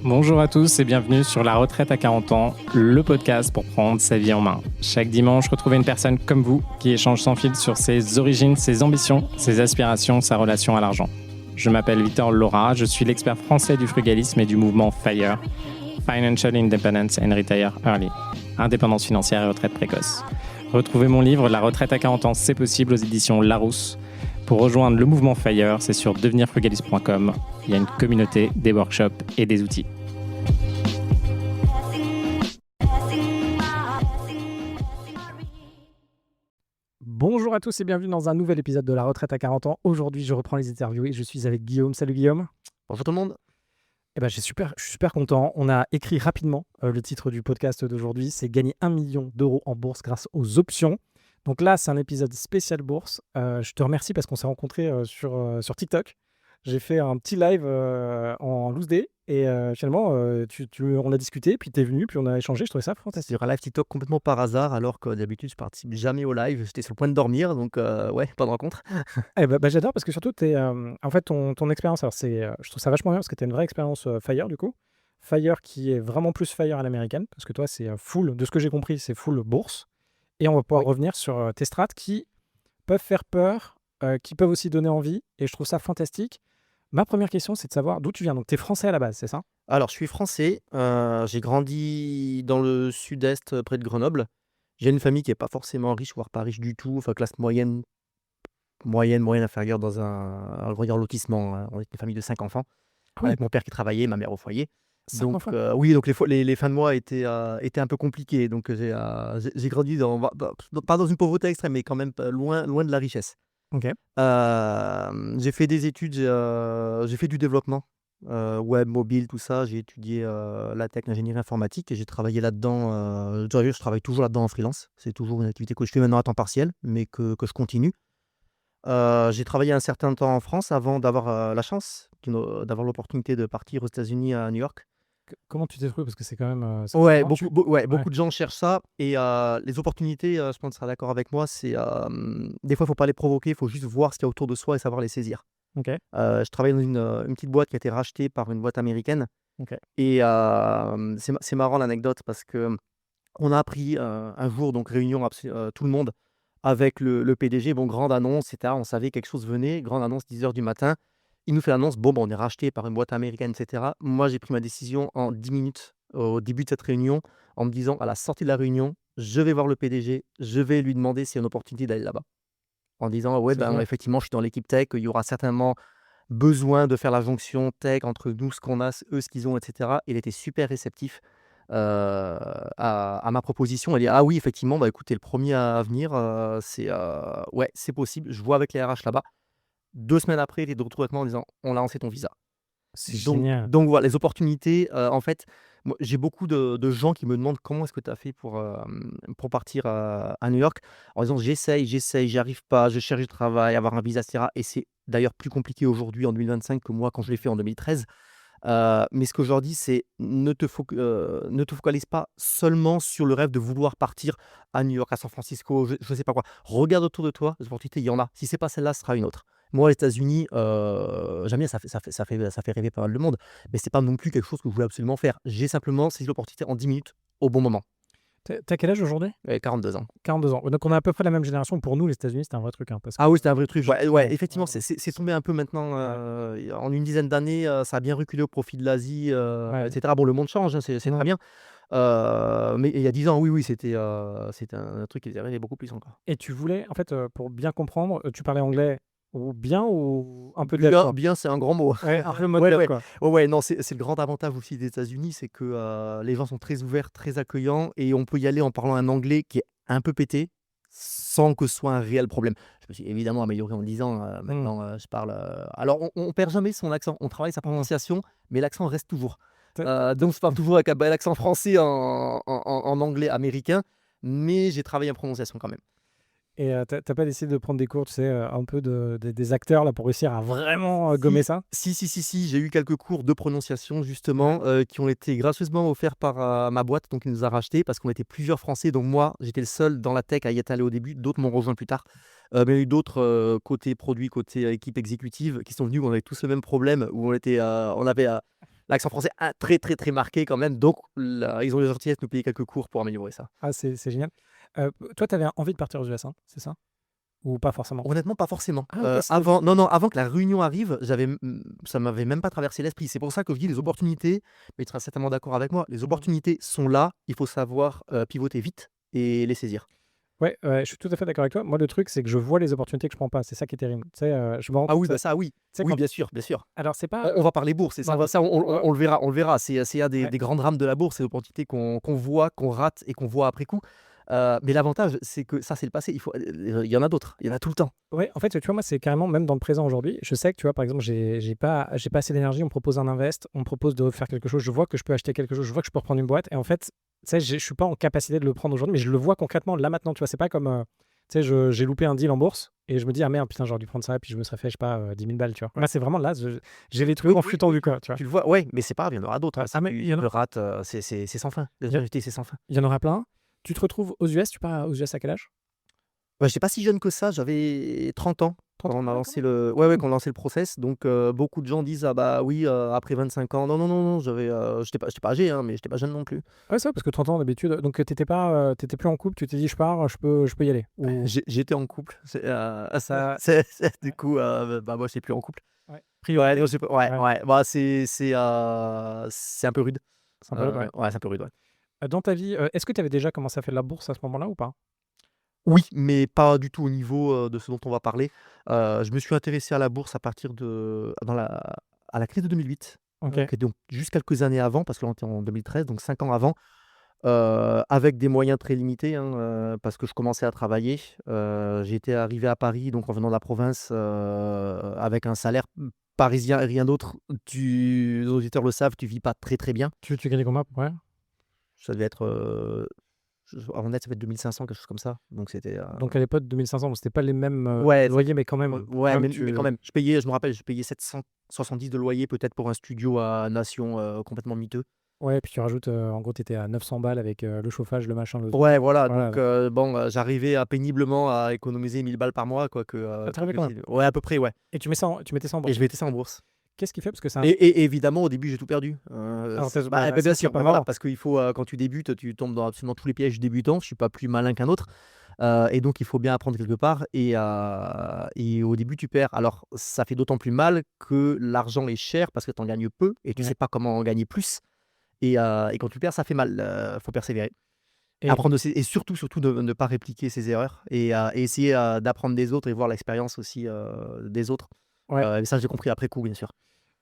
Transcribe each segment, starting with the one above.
Bonjour à tous et bienvenue sur La Retraite à 40 ans, le podcast pour prendre sa vie en main. Chaque dimanche, retrouvez une personne comme vous qui échange sans fil sur ses origines, ses ambitions, ses aspirations, sa relation à l'argent. Je m'appelle Victor Laura, je suis l'expert français du frugalisme et du mouvement FIRE, Financial Independence and Retire Early, indépendance financière et retraite précoce. Retrouvez mon livre La Retraite à 40 ans, c'est possible aux éditions Larousse. Pour rejoindre le mouvement FIRE, c'est sur devenirfrugaliste.com. Il y a une communauté, des workshops et des outils. Bonjour à tous et bienvenue dans un nouvel épisode de La Retraite à 40 ans. Aujourd'hui, je reprends les interviews et je suis avec Guillaume. Salut Guillaume. Bonjour tout le monde. Je suis super content. On a écrit rapidement le titre du podcast d'aujourd'hui. C'est gagner 1 million d'euros en bourse grâce aux options. Donc là, c'est un épisode spécial bourse. Je te remercie parce qu'on s'est rencontrés sur TikTok. J'ai fait un petit live en loose day et finalement, on a discuté, puis tu es venu, puis on a échangé. Je trouvais ça fantastique. Sur un live TikTok complètement par hasard, alors que d'habitude je participe jamais au live. J'étais sur le point de dormir, donc ouais, pas de rencontre. J'adore parce que surtout, en fait, ton expérience, alors je trouve ça vachement bien parce que tu as une vraie expérience FIRE du coup. FIRE qui est vraiment plus FIRE à l'américaine parce que toi, c'est full, de ce que j'ai compris, c'est full bourse. Et on va pouvoir revenir sur tes strats qui peuvent faire peur, qui peuvent aussi donner envie. Et je trouve ça fantastique. Ma première question, c'est de savoir d'où tu viens. Donc, tu es français à la base, c'est ça? Alors, je suis français. J'ai grandi dans le sud-est, près de Grenoble. J'ai une famille qui n'est pas forcément riche, voire pas riche du tout. Enfin, classe moyenne inférieure dans un regard lotissement, hein. On est une famille de 5 enfants. Ah ouais, Avec mon père qui travaillait, ma mère au foyer. 5 Donc, enfants. oui, donc les fins de mois étaient un peu compliquées. Donc, j'ai grandi pas dans une pauvreté extrême, mais quand même pas loin de la richesse. Ok. J'ai fait des études, j'ai fait du développement, web, mobile, tout ça. J'ai étudié, la tech, l'ingénierie informatique et j'ai travaillé là-dedans, je travaille toujours là-dedans en freelance. C'est toujours une activité que je fais maintenant à temps partiel, mais que je continue. J'ai travaillé un certain temps en France avant d'avoir, la chance d'avoir l'opportunité de partir aux États-Unis, à New York. Comment tu t'es trouvé? Parce que c'est quand même. Ouais, Tu... beaucoup de gens cherchent ça et les opportunités, je pense que tu seras d'accord avec moi, c'est, des fois, il faut pas les provoquer, il faut juste voir ce qu'il y a autour de soi et savoir les saisir. Ok. Je travaille dans une petite boîte qui a été rachetée par une boîte américaine Ok. et c'est marrant l'anecdote parce qu'on a appris, un jour, donc réunion tout le monde avec le PDG. Bon, grande annonce et cetera, on savait quelque chose venait, grande annonce 10h du matin. Il nous fait l'annonce, bon, on est racheté par une boîte américaine et cetera. Moi, j'ai pris ma décision en 10 minutes au début de cette réunion en me disant à la sortie de la réunion: «Je vais voir le PDG, je vais lui demander s'il y a une opportunité d'aller là-bas». En disant: «Ouais, C'est vrai. effectivement, je suis dans l'équipe tech, il y aura certainement besoin de faire la jonction tech entre nous, ce qu'on a, eux, ce qu'ils ont» et cetera. Il était super réceptif, à ma proposition. Il dit: «Ah oui, effectivement, écoute, tu es le premier à venir, ouais, c'est possible, je vois avec les RH là-bas». 2 semaines après, il est de retour avec moi en disant: «On a lancé ton visa». C'est Donc génial. donc voilà, les opportunités, en fait, moi, j'ai beaucoup de gens qui me demandent: «Comment est-ce que tu as fait pour partir à New York?» En disant: «J'essaye, j'y arrive pas, je cherche du travail, avoir un visa» et cetera, et c'est d'ailleurs plus compliqué aujourd'hui en 2025 que moi quand je l'ai fait en 2013. Mais ce que je leur dis, c'est: ne te focalise pas seulement sur le rêve de vouloir partir à New York, à San Francisco, je sais pas quoi. Regarde autour de toi, les opportunités, il y en a. Si c'est pas celle-là, ce sera une autre. Moi, les États-Unis, j'aime bien, ça fait rêver pas mal de monde, mais c'est pas non plus quelque chose que je voulais absolument faire. J'ai simplement saisi l'opportunité en 10 minutes, au bon moment. T'as quel âge aujourd'hui? 42 ans. 42 ans. Donc, on a à peu près la même génération. Pour nous, les États-Unis, c'était un vrai truc. Parce Ah que, oui, c'était un vrai truc. Ouais, ouais. effectivement, c'est tombé un peu maintenant, en une dizaine d'années, ça a bien reculé au profit de l'Asie, et Ouais. cetera. Bon, le monde change, hein, c'est Non. très bien. Mais il y a 10 ans, oui, c'était un truc qui faisait rêver beaucoup plus encore. Et tu voulais, en fait, pour bien comprendre, tu parlais anglais ou bien ou un peu de Bien, quoi? bien, c'est un grand mot. Ouais, un peu mode Ouais, dev, ouais. quoi. Ouais, non, c'est le grand avantage aussi des États-Unis, c'est que, les gens sont très ouverts, très accueillants et on peut y aller en parlant un anglais qui est un peu pété, sans que ce soit un réel problème. Je me suis évidemment amélioré en 10 ans, Mmh. maintenant, je parle, alors on perd jamais son accent, on travaille sa prononciation, mais l'accent reste toujours. Tu Donc je parle toujours avec un bel accent français en anglais américain, mais j'ai travaillé en prononciation quand même. Et tu pas décidé de prendre des cours, tu sais, un peu des acteurs là pour réussir à vraiment, gommer ça? Si, j'ai eu quelques cours de prononciation justement, qui ont été gracieusement offerts par, ma boîte, donc qui nous a rachetés parce qu'on était plusieurs Français, donc moi, j'étais le seul dans la tech à y être allé au début, d'autres m'ont rejoint plus tard. Mais il y a eu d'autres, côté produit, côté équipe exécutive qui sont venus, où on avait tous le même problème, où on avait, l'accent français très, très, très marqué quand même. Donc là, ils ont eu la gentillesse de nous payer quelques cours pour améliorer ça. Ah, c'est génial. Toi, tu avais envie de partir aux US, hein, c'est ça? Ou pas forcément? Honnêtement, pas forcément. Ah, OK, c'était Avant non, non, avant que la réunion arrive, ça m'avait même pas traversé l'esprit. C'est pour ça que je dis les opportunités, mais tu seras certainement d'accord avec moi, les opportunités sont là, il faut savoir, pivoter vite et les saisir. ouais, je suis tout à fait d'accord avec toi. Moi, le truc, c'est que je vois les opportunités que je prends pas. C'est ça qui est terrible. Tu sais, je me rends Ah oui, compte, bah ça oui. tu sais, Oui, quand bien sûr, bien sûr. alors c'est pas On va parler bourse et ça, non, on le verra, on le verra. C'est un ouais, des grands drames de la bourse, c'est l'opportunité qu'on voit, qu'on rate et qu'on voit après coup. Mais l'avantage, c'est que ça, c'est le passé. Il y en a d'autres, il y en a tout le temps. ouais, en fait, tu vois, moi, c'est carrément même dans le présent aujourd'hui. Je sais que, tu vois, par exemple, j'ai pas assez d'énergie. On me propose un invest, on me propose de faire quelque chose. Je vois que je peux acheter quelque chose, je vois que je peux reprendre une boîte. Et en fait, tu sais, je suis pas en capacité de le prendre aujourd'hui, mais je le vois concrètement là maintenant. Tu vois, c'est pas comme, tu sais, j'ai loupé un deal en bourse et je me dis, ah merde, putain, j'aurais dû prendre ça. Et puis je me serais fait, je sais pas, 10 000 balles, tu vois. Ouais. Là, c'est vraiment là, j'ai les trucs Oui, en oui, flux oui, tendu, quoi, tu vois. tu le vois, ouais, mais c'est pas grave, il y en aura d'autres, hein. Si Ah, mais il y en tu a, rates, c'est sans fin. La il y, a- vérité, c'est sans fin. il y en aura plein. Tu te retrouves aux US, tu pars aux US à quel âge? Bah, j'étais pas si jeune que ça, j'avais 30 ans 30 quand ans? on a Ouais, quand lancé même. quand on a lancé le process. Donc beaucoup de gens disent: «Ah bah oui, après 25 ans». Non, non, non, non, j'étais pas âgé, hein, mais j'étais pas jeune non plus. Ouais, c'est vrai, parce que 30 ans d'habitude. Donc, t'étais pas, t'étais plus en couple, tu t'es dit, je pars, je peux y aller. Ou. J'étais en couple, Ça. du Ouais, coup, bah, moi, je suis plus en couple. ouais. Ouais, Priorité. non, ouais, Ouais, ouais, bah, c'est un peu rude. c'est un peu rude, ouais. Ouais, c'est un peu rude, ouais. Dans ta vie, est-ce que tu avais déjà commencé à faire de la bourse à ce moment-là ou pas? Oui, mais pas du tout au niveau, de ce dont on va parler. Je me suis intéressé à la bourse à partir de dans la à la crise de 2008, OK. qui est donc juste quelques années avant, parce que là, on était en 2013, donc 5 ans avant, avec des moyens très limités, hein, parce que je commençais à travailler. J'étais arrivé à Paris, donc en venant de la province, avec un salaire, parisien et rien d'autre. Les auditeurs le savent, tu vis pas très, très bien. Tu gagnais combien à peu près? Ça devait être, en net, ça devait être 2 500, quelque chose comme ça, donc c'était, Donc à l'époque 2 500, donc c'était pas les mêmes, ouais. loyers, mais quand même Ouais, mais tu quand même, je me rappelle, je payais 770 de loyer peut-être pour un studio à Nation, complètement miteux. ouais, puis tu rajoutes, en gros, tu étais à 900 balles avec, le chauffage, le machin, le Ouais, voilà, voilà, donc donc bon, j'arrivais à péniblement à économiser 1 000 balles par mois, quoique, ah, tu arrivais quand même ouais, à peu près, ouais, et tu mettais ça en et bourse. je mettais ça en bourse. Qu'est-ce qui fait? Parce que c'est un Et évidemment, au début, j'ai tout perdu, alors c tu bah, bah, bien c'est sûr, pas bah, voilà, marrant. parce qu'il faut, quand tu débutes, tu tombes dans absolument tous les pièges du débutant. Je suis pas plus malin qu'un autre, et donc il faut bien apprendre quelque part et au début, tu perds. Alors ça fait d'autant plus mal que l'argent est cher parce que tu en gagnes peu et tu Ouais sais pas comment en gagner plus et quand tu perds, ça fait mal, faut persévérer. et Apprendre de ses et surtout, surtout de ne pas répliquer ses erreurs et essayer, d'apprendre des autres et voir l'expérience aussi, des autres. ouais. Et ça, j'ai compris après coup, bien sûr.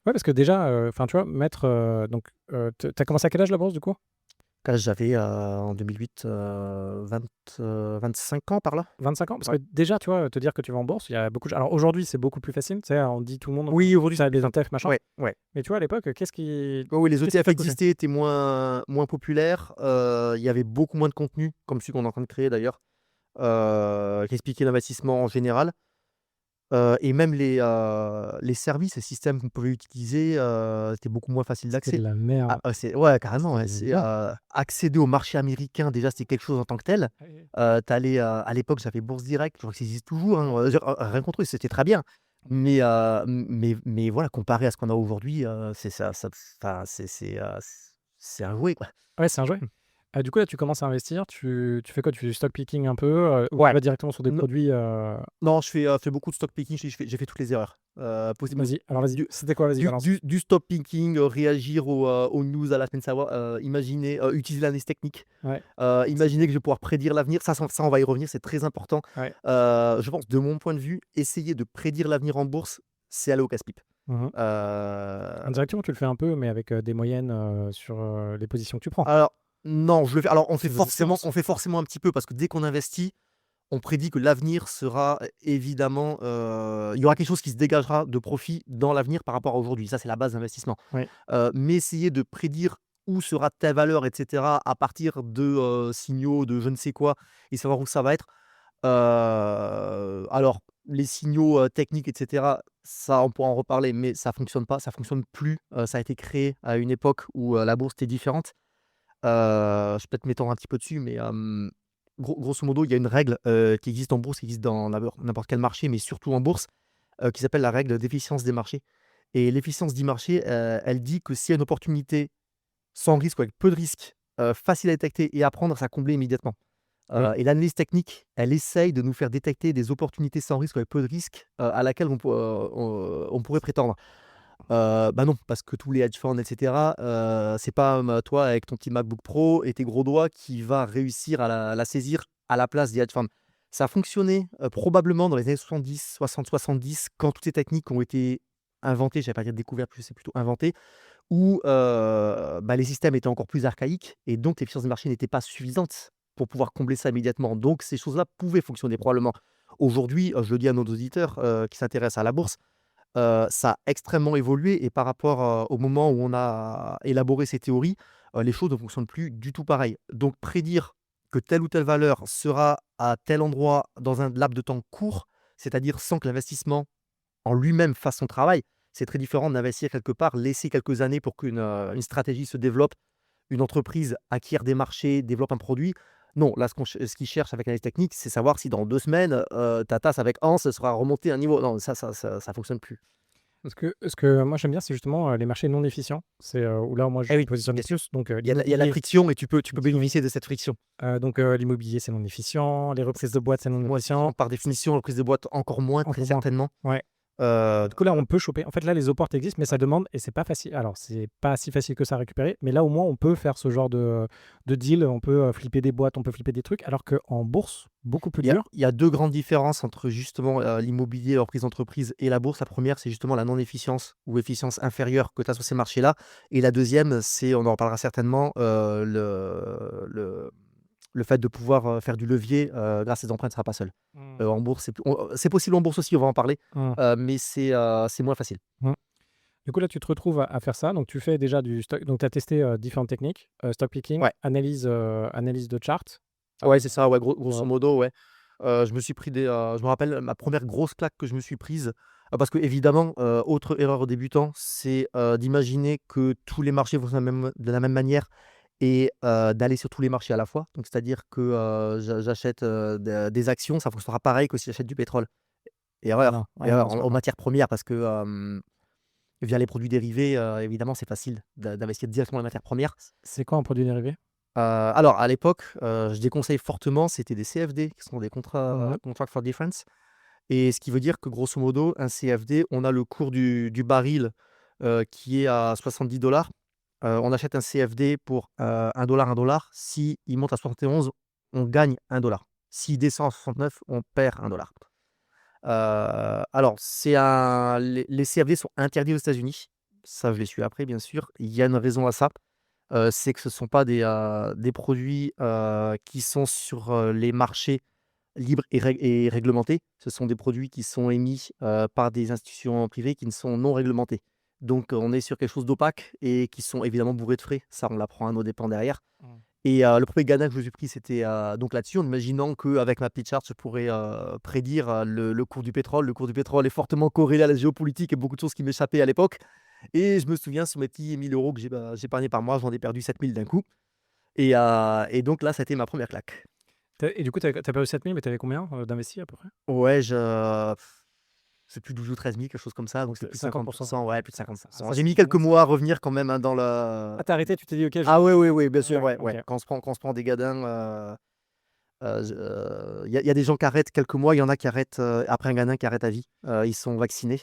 Ouais, parce que déjà, enfin, tu vois, mettre, donc, tu commencé à quel âge la bourse, du coup? Là, j'avais, en 2008, 25 ans par là. 25 ans? Parce Ouais. que déjà, tu vois, te dire que tu vas en bourse, il y a beaucoup de alors aujourd'hui, c'est beaucoup plus facile, tu sais, on dit tout le monde, Oui, aujourd'hui, ça les ETF, machin. ouais, ouais. Mais tu vois, à l'époque, Oui, oui, les qu'est-ce qui ETF t'a poussé? existaient, étaient moins populaires, il y avait beaucoup moins de contenu, comme celui qu'on est en train de créer d'ailleurs, qui expliquait l'investissement en général. Et même les services et systèmes qu'on pouvait utiliser, c'était beaucoup moins facile C'était de d'accès. la Ah, merde. c'est ouais, carrément, ouais, C'est bien. accéder au marché américain, déjà, c'était quelque chose en tant que tel. Ouais, Tu allais, à l'époque, j'avais Bourse Direct, je crois que ça existe toujours, hein, rien contre eux, c'était très bien. Mais voilà, comparé à ce qu'on a aujourd'hui, c'est ça enfin, c'est un jouet, quoi. ouais, c'est un jouet. Du coup, là, tu commences à investir, tu fais quoi? Tu fais du stock picking un peu, ou tu Ouais. vas directement sur des produits, Non, je fais beaucoup de stock picking, j'ai fait toutes les erreurs, possibles. vas-y, alors vas-y, Du c'était quoi? Vas-y, balance. du stock picking, réagir aux news à la semaine savoir, imaginer, utiliser l'analyse technique, Ouais, imaginer que je vais pouvoir prédire l'avenir. Ça, on va y revenir, c'est très important. ouais. Je pense, de mon point de vue, essayer de prédire l'avenir en bourse, c'est aller au casse-pipe. Mmh. Heu, Indirectement, tu le fais un peu, mais avec, des moyennes, sur, les positions que tu prends. alors non, je le fais alors Tu faisais séance. on fait forcément un petit peu parce que dès qu'on investit, on prédit que l'avenir sera évidemment, il y aura quelque chose qui se dégagera de profit dans l'avenir par rapport à aujourd'hui. Ça, c'est la base d'investissement. Ouais. Mais essayer de prédire où sera telle valeur et cetera à partir de, signaux de je ne sais quoi et savoir où ça va être. Alors les signaux, techniques et cetera, ça on pourra en reparler, mais ça fonctionne pas, ça fonctionne plus. Ça a été créé à une époque où, la bourse était différente. Je vais peut-être m'étendre un petit peu dessus, mais grosso modo, il y a une règle qui existe en bourse, qui existe dans n'importe quel marché, mais surtout en bourse, qui s'appelle la règle d'efficience des marchés. Et l'efficience du marché, elle dit que s'il y a une opportunité sans risque ou avec peu de risques, facile à détecter et à prendre, ça combler immédiatement. Et l'analyse technique, elle essaye de nous faire détecter des opportunités sans risque ou avec peu de risques à laquelle on pourrait prétendre. Bah non, parce que tous les hedge funds, et cetera, c'est pas toi avec ton petit MacBook Pro et tes gros doigts qui va réussir à la saisir à la place des hedge funds. Ça a fonctionné probablement dans les années 70, 60, 70, quand toutes ces techniques ont été inventées, j'allais pas dire découvertes, plus c'est plutôt inventées, où bah, les systèmes étaient encore plus archaïques et donc l'efficience des marchés n'était pas suffisante pour pouvoir combler ça immédiatement. Donc ces choses-là pouvaient fonctionner probablement. Aujourd'hui, je le dis à nos auditeurs qui s'intéressent à la bourse, ça a extrêmement évolué et par rapport au moment où on a élaboré ces théories, les choses ne fonctionnent plus du tout pareil. Donc prédire que telle ou telle valeur sera à tel endroit dans un laps de temps court, c'est-à-dire sans que l'investissement en lui-même fasse son travail, c'est très différent d'investir quelque part, laisser quelques années pour qu'une stratégie se développe, une entreprise acquiert des marchés, développe un produit. Non, là, ce qu'ils cherchent avec l'analyse technique, c'est savoir si dans 2 semaines, ta tasse avec Hans sera remontée à un niveau. Non, ça fonctionne plus. Ce que moi j'aime bien, c'est justement les marchés non efficients. C'est où là, moi, je Eh me oui, positionne bien sûr. plus. Donc, Il y a la l'immobilier, friction et tu peux bénéficier de cette friction. donc l'immobilier, c'est non efficient. Les reprises de boîtes, c'est non Moi, efficient. par définition, la prise de boîte encore moins, Encore très moins. certainement. Ouais. Heu, Du coup, là, on peut choper. En fait, là, les opportes existent, mais ça demande, et c'est pas facile. Alors, c'est pas si facile que ça à récupérer, mais là, au moins, on peut faire ce genre de deal. On peut flipper des boîtes, on peut flipper des trucs, alors qu'en bourse, beaucoup plus dur. il y a 2 grandes différences entre justement, l'immobilier, la reprise d'entreprise et la bourse. La première, c'est justement la non-efficience ou efficience inférieure que tu as sur ces marchés-là et la deuxième, c'est, on en reparlera certainement, le fait de pouvoir, faire du levier, grâce à des emprunts ne sera pas seul. En bourse, c'est possible en bourse aussi, on va en parler, Mmh. mais c'est moins facile. Mmh. Du coup, là, tu te retrouves à faire ça. Donc, tu fais déjà du stock. Donc, tu as testé différentes techniques, stock picking, Ouais. analyse de chart. Ouais, c'est ça, ouais, grosso Ouais. modo, ouais. Je me suis pris je me rappelle ma première grosse claque que je me suis prise, parce qu'évidemment, autre erreur aux débutants, c'est, d'imaginer que tous les marchés fonctionnent de la même manière et d'aller sur tous les marchés à la fois. Donc c'est-à-dire que, j'achète, des actions, ça fonctionnera pareil que si j'achète du pétrole. Non, ouais, non, Erreur c'est pas en pareil. matières premières parce que, via les produits dérivés, évidemment, c'est facile d'investir directement dans les matières premières. C'est quoi un produit dérivé? Alors à l'époque, je déconseille fortement, c'était des CFD qui sont des Mhm. Contract for Difference et ce qui veut dire que grosso modo, un CFD, on a le cours du baril, qui est à 70 $. On achète un CFD pour, 1 $, 1 $. S'il monte à 71, on gagne 1 $. S'il descend à 69, on perd 1 $. Alors les CFD sont interdits aux États-Unis. Ça, je l'ai su après bien sûr. Il y a une raison à ça. C'est que ce ne sont pas des produits, qui sont sur, les marchés libres et réglementés. Ce sont des produits qui sont émis, par des institutions privées qui ne sont non réglementées. Donc, on est sur quelque chose d'opaque et qui sont évidemment bourrés de frais. Ça, on l'apprend à nos dépens derrière Mm. et le premier gagnant que je me suis pris, c'était, donc là-dessus, en imaginant qu'avec ma petite charte, je pourrais, prédire, le cours du pétrole. Le cours du pétrole est fortement corrélé à la géopolitique et beaucoup de choses qui m'échappaient à l'époque et je me souviens sur mes petits 1 000 € que j'épargnais par mois, j'en ai perdu 7 000 d'un coup et donc là, ça a été ma première claque. Et du coup, t'as perdu 7000, mais t'avais combien d'investis à peu près? Ouais, c'est plus 12 ou 13 000, quelque chose comme ça, donc c'est plus de 50%. 50%, ouais, plus de Ah, 50%. ça, J'ai c'est mis bien, quelques ça. mois à revenir quand même, hein, dans le Ah, t'as arrêté, tu t'es dit, ok, ah oui, oui, oui, bien sûr, ouais, ouais, ok. ouais. Quand on se prend des gadins, il y a des gens qui arrêtent quelques mois, il y en a qui arrêtent, après un gadin qui arrête à vie. Ils sont vaccinés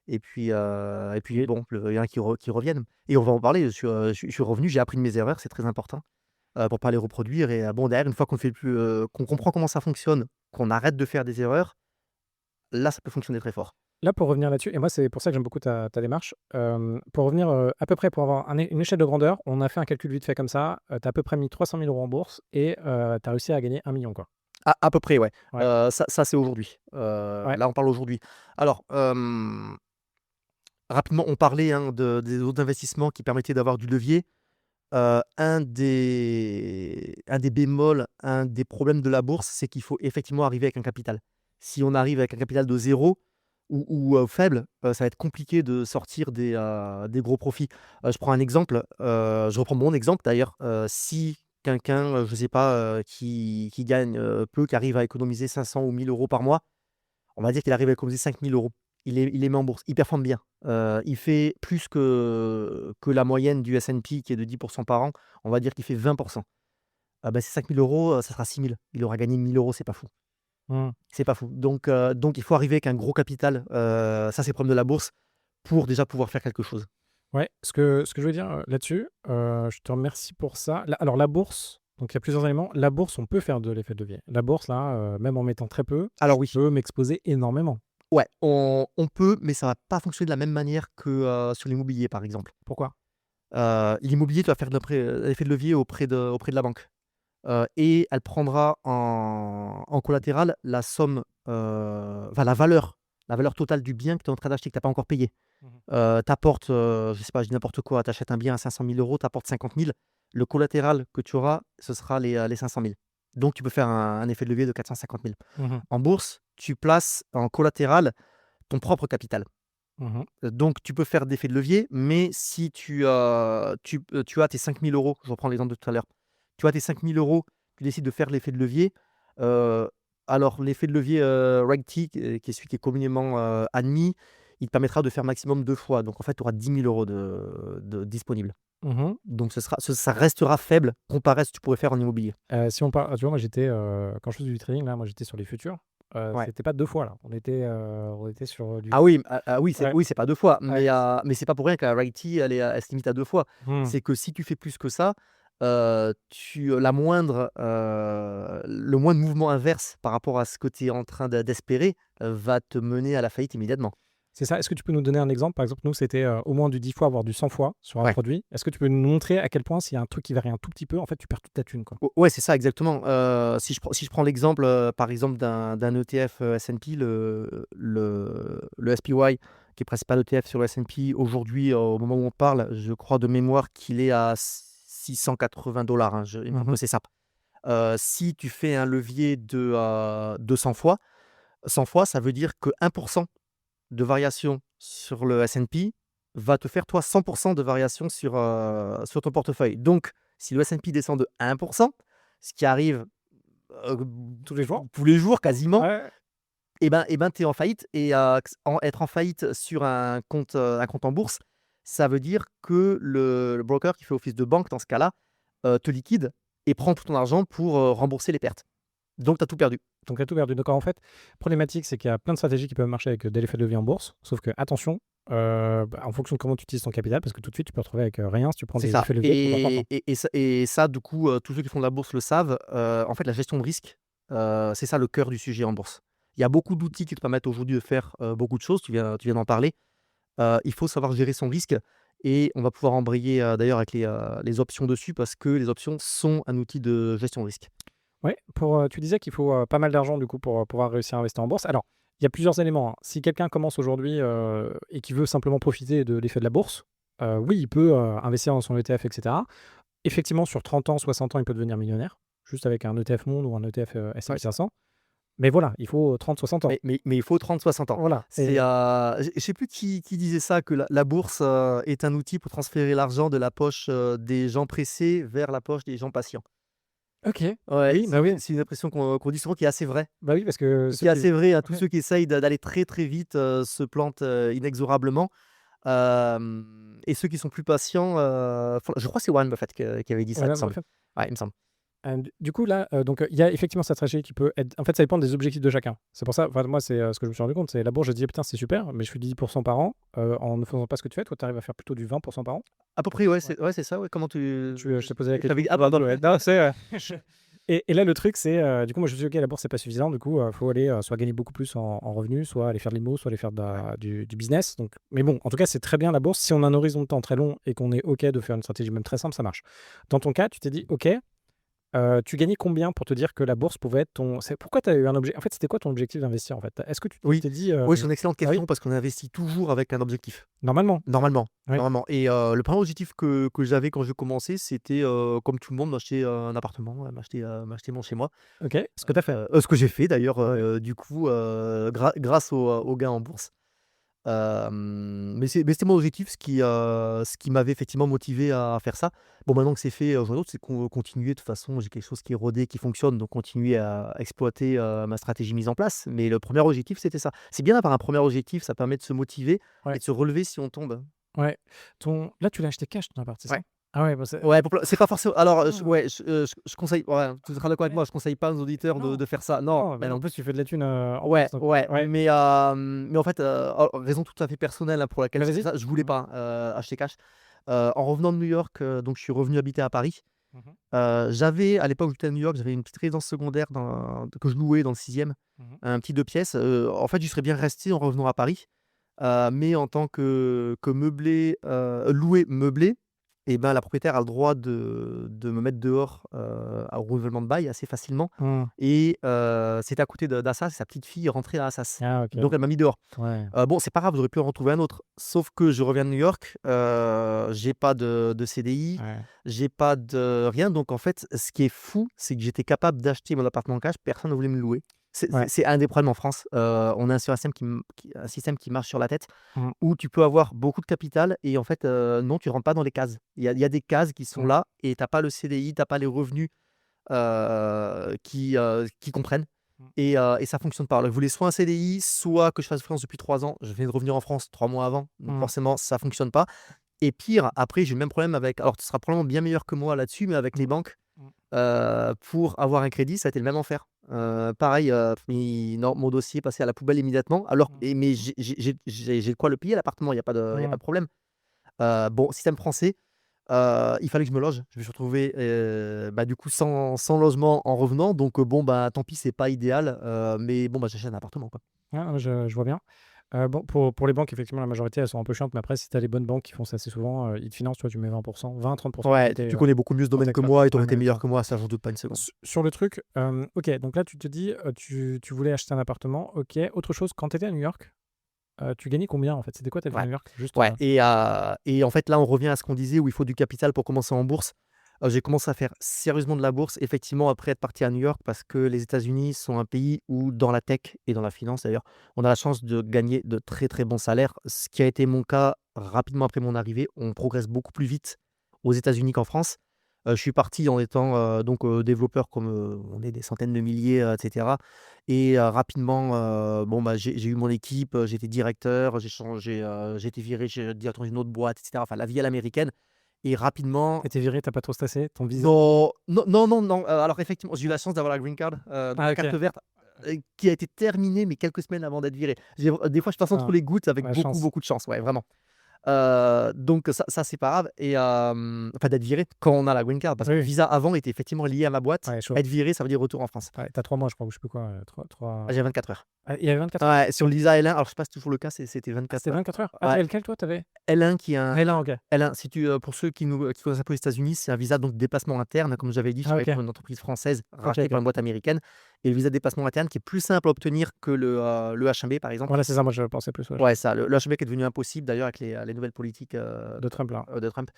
et puis bon, il y en a qui reviennent et on va en parler. Je suis revenu, j'ai appris de mes erreurs, c'est très important, pour pas les reproduire et bon derrière une fois qu'on fait plus, qu'on comprend comment ça fonctionne, qu'on arrête de faire des erreurs, là ça peut fonctionner très fort. Là, pour revenir là-dessus, et moi, c'est pour ça que j'aime beaucoup ta démarche. Pour revenir à peu près, pour avoir une échelle de grandeur, on a fait un calcul vite fait comme ça. Tu as à peu près mis 300 000 € en bourse et tu as réussi à gagner 1 million, quoi. À peu près, ouais. Ouais, Ça c'est aujourd'hui. ouais. Là on parle aujourd'hui. Alors, rapidement on parlait, hein, des autres investissements qui permettaient d'avoir du levier. Un des bémols, un des problèmes de la bourse, c'est qu'il faut effectivement arriver avec un capital. Si on arrive avec un capital de zéro ou faible, ça va être compliqué de sortir des gros profits. Je prends un exemple, je reprends mon exemple d'ailleurs, si quelqu'un, je sais pas, qui gagne, peu, qui arrive à économiser 500 ou 1 000 € par mois, on va dire qu'il arrive à économiser 5 000 €. Il les met en bourse, il performe bien. Il fait plus que la moyenne du S&P qui est de 10 par an, on va dire qu'il fait 20. Ah bah, c'est 5 000 €, ça sera 6 000. Il aura gagné 1 000 €, c'est pas fou. Mmh. C'est pas fou. Donc il faut arriver avec un gros capital, ça c'est le problème de la bourse, pour déjà pouvoir faire quelque chose. Ouais, ce que je veux dire, là-dessus, je te remercie pour ça. Alors la bourse, donc il y a plusieurs éléments. La bourse, on peut faire de l'effet de levier. La bourse là, même en mettant très peu, Alors je oui, peux m'exposer énormément. ouais, on peut, mais ça va pas fonctionner de la même manière que, sur l'immobilier, par exemple. Pourquoi? L'immobilier, tu vas faire de l'effet de levier auprès de la banque, et elle prendra en collatéral la somme, enfin la valeur totale du bien que tu es en train d'acheter, que tu as pas encore payé. Mmh. Tu apportes, je sais pas, je dis n'importe quoi, tu achètes un bien à 500 000 €, tu apportes 50 000, le collatéral que tu auras, ce sera les 500 000. Donc tu peux faire un effet de levier de 450 000. Mmh. En bourse, tu places en collatéral ton propre capital. Mmh. Donc tu peux faire d'effet de levier, mais si tu as tes 5 000 €, je reprends l'exemple de tout à l'heure, tu as tes 5 000 €, tu décides de faire l'effet de levier, heu, alors l'effet de levier, Reg T, qui est celui qui est communément, admis, il te permettra de faire maximum 2 fois. Donc en fait, tu auras 10 000 € de disponibles. Mmh. Donc ça restera faible comparé à ce que tu pourrais faire en immobilier. Si on parle, tu vois, moi j'étais, quand je faisais du trading là, moi j'étais sur les futurs, Ouais. c'était pas 2 fois là. On était sur, du Ah oui, oui, ouais, c'est pas 2 fois, ouais. mais c'est pas pour rien que la Reg T, elle se limite à 2 fois. Mmh. C'est que si tu fais plus que ça, la moindre, le moindre mouvement inverse par rapport à ce que tu es en train d'espérer, va te mener à la faillite immédiatement. C'est ça. Est-ce que tu peux nous donner un exemple? Par exemple, nous, c'était, au moins du 10 fois, voire du 100 fois sur un Ouais. produit. Est-ce que tu peux nous montrer à quel point s'il y a un truc qui varie un tout petit peu, en fait, tu perds toute ta thune, quoi? Ouais, c'est ça exactement. Si je prends l'exemple, par exemple d'un ETF, S&P, le SPY, qui est principal ETF sur le S&P aujourd'hui, au moment où on parle, je crois de mémoire qu'il est à 680 $, hein, il me semble Mmh. que c'est ça. Si tu fais un levier de 100 fois, 100 fois, ça veut dire que 1 de variation sur le S&P va te faire, toi, 100 de variation sur ton portefeuille. Donc, si le S&P descend de 1, ce qui arrive, heu, Tous les jours? tous les jours quasiment, Ouais. et ben, tu es en faillite, et être en faillite sur un compte en bourse, ça veut dire que le broker qui fait office de banque dans ce cas-là, te liquide et prend tout ton argent pour, rembourser les pertes. Donc tu as tout perdu. Donc tu as tout perdu. Donc en fait, problématique, c'est qu'il y a plein de stratégies qui peuvent marcher avec, des effets de levier en bourse. Sauf que attention, en fonction de comment tu utilises ton capital, parce que tout de suite, tu peux te retrouver avec, rien si tu prends C'est des ça, effets de levier trop et importants. et et ça du coup, tous ceux qui font de la bourse le savent, en fait la gestion de risque, c'est ça le cœur du sujet en bourse. Il y a beaucoup d'outils qui te permettent aujourd'hui de faire, beaucoup de choses, tu viens d'en parler. Il faut savoir gérer son risque, et on va pouvoir embrayer, d'ailleurs avec les options dessus, parce que les options sont un outil de gestion de risque. Ouais, tu disais qu'il faut, pas mal d'argent du coup pour, pouvoir réussir à investir en bourse. Alors, il y a plusieurs éléments, hein. Si quelqu'un commence aujourd'hui, et qui veut simplement profiter de l'effet de la bourse, oui, il peut, investir dans son ETF et cetera. Effectivement, sur 30 ans, 60 ans, il peut devenir millionnaire, juste avec un ETF Monde ou un ETF, Ouais. S&P 500. Mais voilà, il faut 30-60 ans. Mais il faut 30-60 ans. Voilà, C'est, je sais plus qui disait ça, que la bourse, est un outil pour transférer l'argent de la poche, des gens pressés vers la poche des gens patients. OK. Ouais, Oui, bah, c'est oui. c'est une expression qu'on dit souvent, qui est assez vraie. Bah, oui, parce que Qui ceux est qui assez vraie, hein. Tous ouais, ceux qui essayent d'aller très, très vite, se plantent, inexorablement. Et ceux qui sont plus patients, je crois que c'est Warren Buffett qui avait dit ça, il me Warren semble. Buffett. Ouais, il me semble. Du coup, là, donc, il y a effectivement cette stratégie qui peut être, en fait, ça dépend des objectifs de chacun. C'est pour ça, enfin, moi, c'est, ce que je me suis rendu compte, c'est la bourse, je disais: «Putain, c'est super, mais je fais 10 par an», en ne faisant pas ce que tu fais. Toi, tu arrives à faire plutôt du 20 par an. À peu près, ouais, Ouais. c'est ça, ouais. Comment tu Je t'ai posé la je t'avais question. ah pardon. Ouais, non, c'est, et là, le truc, c'est, du coup, moi, je me suis dit: «OK, la bourse, c'est pas suffisant». Du coup, faut aller, soit gagner beaucoup plus en revenus, soit aller faire de l'IMO, soit aller faire Ouais. du business. Donc mais bon, en tout cas, c'est très bien la bourse. Si on a un horizon de temps très long et qu'on est OK de faire une stratégie même très simple, ça marche. Dans ton cas, tu t'es dit: «OK». Tu gagnais combien pour te dire que la bourse pouvait être ton, pourquoi tu as eu un objet, en fait, c'était quoi ton objectif d'investir, en fait? Est-ce que tu Oui, t'es dit, oui, c'est une excellente ah oui? question, parce qu'on investit toujours avec un objectif. Normalement? Normalement, Oui. normalement, et le premier objectif que j'avais quand je commençais, c'était, comme tout le monde, m'acheter, un appartement, m'acheter mon chez moi. OK. Ce que tu as fait? Ce que j'ai fait d'ailleurs, du coup, grâce aux gains en bourse. Mais c'était mon objectif, ce qui m'avait effectivement motivé à faire ça. Bon, maintenant que c'est fait, j'en ai d'autres, c'est continuer. De toute façon, j'ai quelque chose qui est rodé, qui fonctionne, donc continuer à exploiter ma stratégie mise en place. Mais le premier objectif, c'était ça. C'est bien d'avoir un premier objectif, ça permet de se motiver et Ouais, de se relever si on tombe. ouais. Là, tu l'as acheté cash ton appart, c'est ça? Ouais. Ah ouais, bah, c'est Ouais, c'est pas forcément. Alors, ah! je conseille. Ouais, tu seras d'accord avec Ouais. moi, je conseille pas aux auditeurs de Non, faire ça. Non, non, mais mais en non. plus, tu fais de la thune, en Ouais, plus, donc ouais, ouais. mais en fait, raison tout à fait personnelle, hein, pour laquelle Bah, je fais vas-y. ça, je voulais Mmh. pas, acheter cash. En revenant de New York, donc je suis revenu habiter à Paris. Mmh. J'avais à l'époque où j'étais à New York, j'avais une petite résidence secondaire que je louais dans le 6e, Mmh. un petit 2 pièces. En fait, j'y serais bien resté en revenant à Paris, mais en tant que meublé, loué meublé, et ben, la propriétaire a le droit de me mettre dehors, au renouvellement de bail assez facilement. Mmh. Et c'était à côté d'Assas, sa petite fille rentrait à Assas. Ah OK. Donc elle m'a mis dehors. Ouais. Bon, c'est pas grave, j'aurais pu en retrouver un autre. Sauf que je reviens de New York, j'ai pas de CDI, Ouais. j'ai pas de rien. Donc en fait, ce qui est fou, c'est que j'étais capable d'acheter mon appartement cash, personne ne voulait me le louer. C'est Ouais. c'est c'est un des problèmes en France. On a un système un système qui marche sur la tête, Mmh. où tu peux avoir beaucoup de capital et en fait, non, tu rentres pas dans les cases. Il y a des cases qui sont Mmh. là et tu as pas le CDI, tu as pas les revenus qui comprennent, Mmh. et ça fonctionne pas. Alors, ils voulaient soit un CDI, soit que je fasse freelance depuis 3 ans. Je viens de revenir en France 3 mois avant, donc Mmh. forcément ça fonctionne pas. Et pire, après j'ai le même problème avec, alors tu seras probablement bien meilleur que moi là-dessus, mais avec les Mmh. banques, Mmh. pour avoir un crédit, ça a été le même enfer. Pareil, non, mon dossier est passé à la poubelle immédiatement, alors Mmh. mais j'ai de quoi le payer l'appartement, il y a pas Mmh. de problème. Bon, système français, il fallait que je me loge. Je me suis retrouvé, bah, du coup sans logement en revenant, donc bon, bah, tant pis, c'est pas idéal, mais bon, bah, j'achète un appartement, quoi. Ouais, non, mais je vois bien. Bon, pour les banques, effectivement, la majorité, elles sont un peu chiantes, mais après, si tu as les bonnes banques qui font ça assez souvent, ils te financent, tu vois, tu mets 20%, 20-30% Ouais, d'annuité, tu connais beaucoup mieux ce pour domaine tes que creux. moi et tu Ouais, aurais été mais meilleur ça que moi, ça, j'en doute pas une seconde. sur le truc, OK, donc là, tu te dis, tu voulais acheter un appartement, OK. Autre chose, quand tu étais à New York, tu gagnais combien, en fait? C'était quoi ta vie à Ouais, New York? Juste, ouais, et en fait, là, on revient à ce qu'on disait où il faut du capital pour commencer en bourse. J'ai commencé à faire sérieusement de la bourse, effectivement, après être parti à New York, parce que les États-Unis sont un pays où, dans la tech et dans la finance d'ailleurs, on a la chance de gagner de très, très bons salaires, ce qui a été mon cas rapidement après mon arrivée. On progresse beaucoup plus vite aux États-Unis qu'en France. Je suis parti en étant, donc développeur, comme, on est des centaines de milliers, et cetera, et rapidement, bon, bah, j'ai eu mon équipe, j'étais directeur, j'ai été viré, j'ai directeur d'une autre boîte, et cetera. Enfin, la vie à l'américaine, et rapidement. tu viré, tu pas trop stressé? Ton visa? Non, non, non, non, non, alors effectivement, j'ai eu la chance d'avoir la green card, donc Ah la OK. carte verte, qui a été terminée, mais quelques semaines avant d'être viré. Des fois, je passe entre Ah, les gouttes avec la beaucoup, chance. beaucoup de chance, ouais, vraiment. Donc ça c'est pas grave, et enfin d'être viré quand on a la green card, parce que Oui, le oui. visa avant était effectivement lié à ma boîte. Ouais, chaud. Être viré, ça veut dire retour en France. Ouais, tu 3 mois, je crois, ou je sais plus quoi, 3 Ah, j'ai 24 heures. ah, il y avait 24 heures? Ouais, sur le visa L1, alors je sais pas si c'est toujours le cas, c'était Ah, 24 c'était heures. 24 heures? Ah, tu Ouais, lequel toi, tu avais? L1 qui est un Ah, là, OK. L1, si tu, pour ceux qui connaissent un peu les États-Unis, c'est un visa donc de déplacement interne. Comme j'avais dit, je Ah travaille OK. pour une entreprise française OK, rachetée par OK. une boîte américaine, et le visa de déplacement interne qui est plus simple à obtenir que le H1B, par exemple. Voilà, c'est ça, moi je pensais plus, ouais, Ouais, ça, le H1B qui est devenu impossible d'ailleurs avec les nouvelles politiques, de Trump là. de Trump.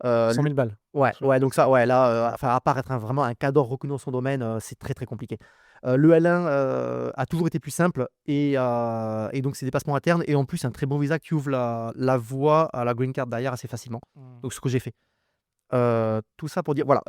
100 Le 000 balles. Ouais, Je ouais, donc ça, ouais, là, enfin, à part être vraiment un cadre reconnu dans son domaine, c'est très, très compliqué. Le L1, a toujours été plus simple, et donc c'est des passements internes, et en plus un très bon visa qui ouvre la voie à la green card derrière assez facilement. Mmh. Donc ce que j'ai fait. Tout ça pour dire, voilà,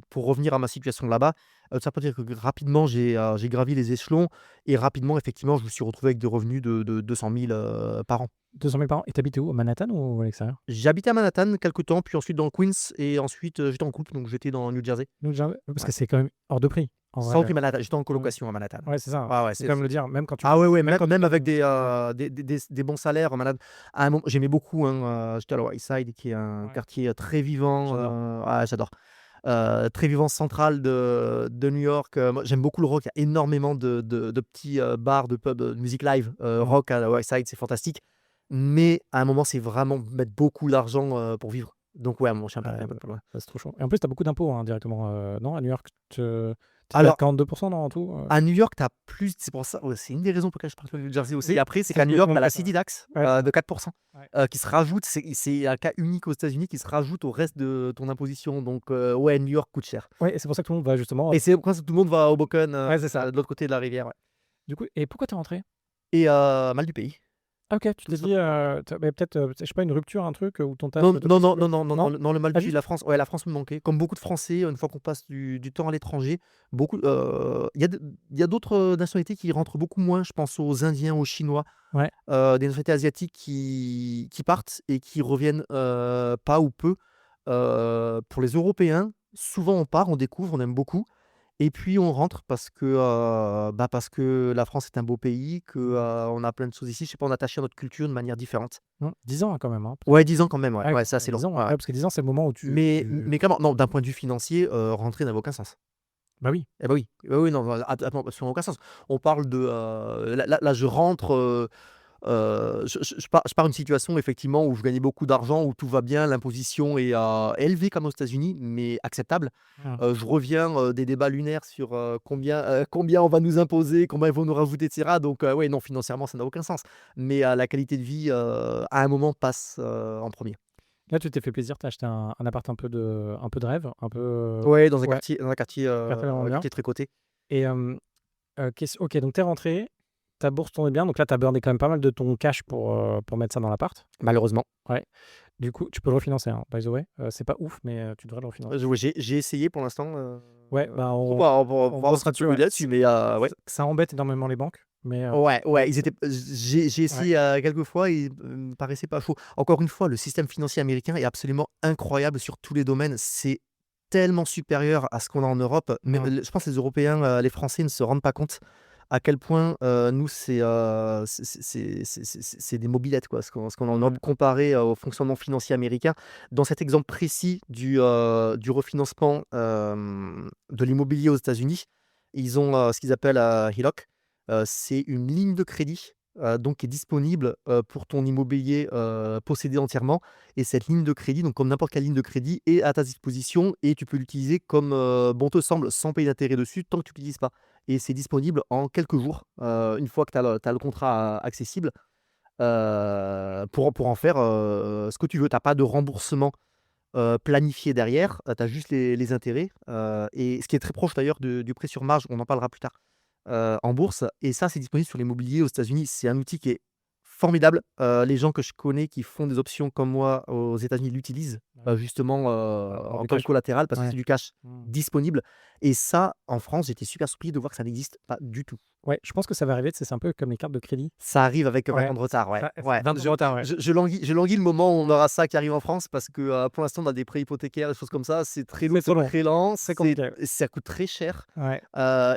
pour revenir à ma situation là-bas, tout ça pour dire que rapidement j'ai gravi les échelons, et rapidement effectivement je me suis retrouvé avec des revenus de 200 000 par an. 200 000 par an. Et tu où? À Manhattan ou à l'extérieur? J'habitais à Manhattan quelque temps, puis ensuite dans le Queens, et ensuite, j'étais en couple, donc j'étais dans New Jersey. New Jersey? Parce Ouais. que c'est quand même hors de prix, en Sans vrai. prix Manhattan, j'étais en Mmh. colocation à Manhattan. Ouais, c'est ça. Ouais, ouais, Faut quand même le dire, ah ouais, ouais, même quand tu même avec gagnes ouais, des bons salaires à Manhattan. À un moment, j'aimais beaucoup, hein, j'étais à Lower East Side, qui est un ouais, quartier très vivant, j'adore. ah, j'adore. Très vivant, central de New York. Moi, j'aime beaucoup le rock. Il y a énormément de petits, bars, de pubs, de musique live, Mmh. rock à Lower East Side, c'est fantastique. Mais à un moment, c'est vraiment mettre beaucoup d'argent, pour vivre. Donc ouais, à un moment, je suis un peu Ouais, allé un bah, peu plus loin. c'est trop chaud. Et en plus, tu as beaucoup d'impôts, hein, directement, non, à New York? Tu étais à Alors, 42%, non, en tout? à New York, tu as plus, c'est pour ça, ouais, c'est une des raisons pour lesquelles je suis parti au New Jersey aussi. Oui, Après, c'est c'est ce qu'à New que tout York, le tu as monde la fait ça. city tax, Ouais, c'est de ça. 4%, Ouais. qui se rajoute. C'est un cas unique aux États-Unis, qui se rajoute au reste de ton imposition. Donc ouais, New York coûte cher. Ouais, et c'est pour ça que tout le monde va justement, Et c'est pourquoi tout le monde va au Hoboken, ouais, c'est ça. de l'autre côté de la rivière, ouais. Du coup, et pourquoi tu es rentré? Et mal du pays. Ah OK, tu t'es dit, mais peut-être, je sais pas, une rupture, un truc, où ton taf, Non, te non, poussait non, plus? non, non, non, Non? non, le Pas Maldives, du la tout? France, ouais, la France me manquait. Comme beaucoup de Français, une fois qu'on passe du temps à l'étranger, beaucoup, il y a d'autres, nationalités qui rentrent beaucoup moins. Je pense aux Indiens, aux Chinois, Ouais. des nationalités asiatiques qui partent et qui reviennent, pas ou peu. Pour les Européens, souvent on part, on découvre, on aime beaucoup et puis on rentre parce que la France est un beau pays, on a plein de choses ici. Je sais pas, on est attaché à notre culture de manière différente. 10 ans, hein, quand même, hein, Ouais, 10 ans quand même, ouais. ouais, Ouais, c'est assez 10 long. ans, Ouais, ouais. parce que 10 ans, c'est le moment où tu Mais clairement, non, d'un point de vue financier, rentrer n'avait aucun sens. bah oui. Eh bah, oui. Oui, oui, non, attends, ça n'a aucun sens. On parle de, là, je rentre, je pars d'une situation effectivement où je gagnais beaucoup d'argent, où tout va bien, l'imposition est, élevée comme aux États-Unis, mais acceptable. Mmh. Je reviens, des débats lunaires sur, combien on va nous imposer, combien ils vont nous rajouter et cetera. Donc, ouais, non, financièrement, ça n'a aucun sens. Mais, la qualité de vie, à un moment passe, en premier. Là, tu t'es fait plaisir, tu as acheté un appart un peu de rêve, un peu, Ouais, ouais, dans un quartier, quartier vraiment bien quartier très coté. et OK, donc tu es rentré, ta bourse tournait bien, donc là, tu as burné quand même pas mal de ton cash pour mettre ça dans l'appart? Malheureusement. Ouais. Du coup, tu peux le refinancer, hein, by the way. C'est pas ouf, mais tu devrais le refinancer. J'ai essayé pour l'instant, Ouais, bah, on va on voir ce bossera que tu peux dessus, ouais. m'aider là-dessus, mais, ouais. Ça embête énormément les banques, mais Ouais, ouais, ouais, ils étaient j'ai ouais, essayé, quelques fois, ils, me paraissaient pas chauds. Encore une fois, le système financier américain est absolument incroyable sur tous les domaines. C'est tellement supérieur à ce qu'on a en Europe, mais, mmh, je pense que les Européens, les Français ne se rendent pas compte à quel point, nous, c'est des mobylettes, quoi, ce qu'on a en Europe mmh, comparé, au fonctionnement financier américain. Dans cet exemple précis du refinancement, de l'immobilier aux États-Unis, ils ont, ce qu'ils appellent, HELOC. C'est une ligne de crédit, donc qui est disponible, pour ton immobilier, possédé entièrement et cette ligne de crédit, donc comme n'importe quelle ligne de crédit, est à ta disposition et tu peux l'utiliser comme, bon te semble, sans payer d'intérêt dessus tant que tu l'utilises pas et c'est disponible en quelques jours, une fois que tu as le contrat, accessible, pour en faire, ce que tu veux. Tu as pas de remboursement, planifié derrière, tu as juste les intérêts, et ce qui est très proche d'ailleurs du prêt sur marge, on en parlera plus tard, en bourse et ça, c'est disponible sur l'immobilier aux États-Unis. C'est un outil qui est formidable. Les gens que je connais qui font des options comme moi aux États-Unis l'utilisent, ouais, justement, avoir en du tant que cash, quoi. collatéral parce que c'est Ouais. du cash Mmh. disponible et ça, en France, j'étais super surpris de voir que ça n'existe pas du tout. Ouais, je pense que ça va arriver, tu sais, c'est un peu comme les cartes de crédit. Ça arrive avec 20 Ouais, ans de retard, ouais, ça ouais. 20 ans de retard, ouais. Je languis le moment où on aura ça qui arrive en France parce que, pour l'instant, on a des prêts hypothécaires, des choses comme ça. C'est très lourd, C'est c'est trop long, très lent, c'est compliqué. ça coûte très cher, Ouais.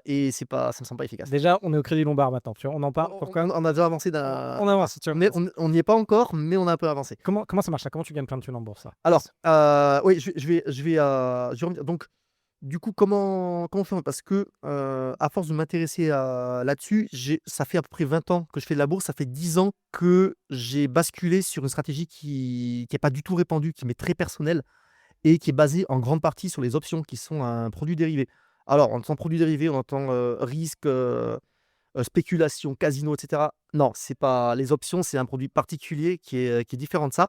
et ça me semble pas efficace. Déjà, on est au Crédit Lombard maintenant, tu vois? On en parle, On pourquoi? on a déjà avancé On avance, tu vois? on n'y est pas encore, mais on a un peu avancé. Comment ça marche ça? Comment tu gagnes plein de thunes en bourse, là? Alors, oui, je vais revenir donc du coup, comment on fait? Parce que, à force de m'intéresser là-dessus, ça fait à peu près 20 ans que je fais de la bourse, ça fait 10 ans que j'ai basculé sur une stratégie qui est pas du tout répandue, qui m'est très personnelle et qui est basée en grande partie sur les options qui sont un produit dérivé. Alors, on entend produit dérivé, on entend, risque, spéculation, casino et cetera. Non, c'est pas les options, c'est un produit particulier qui est différent de ça.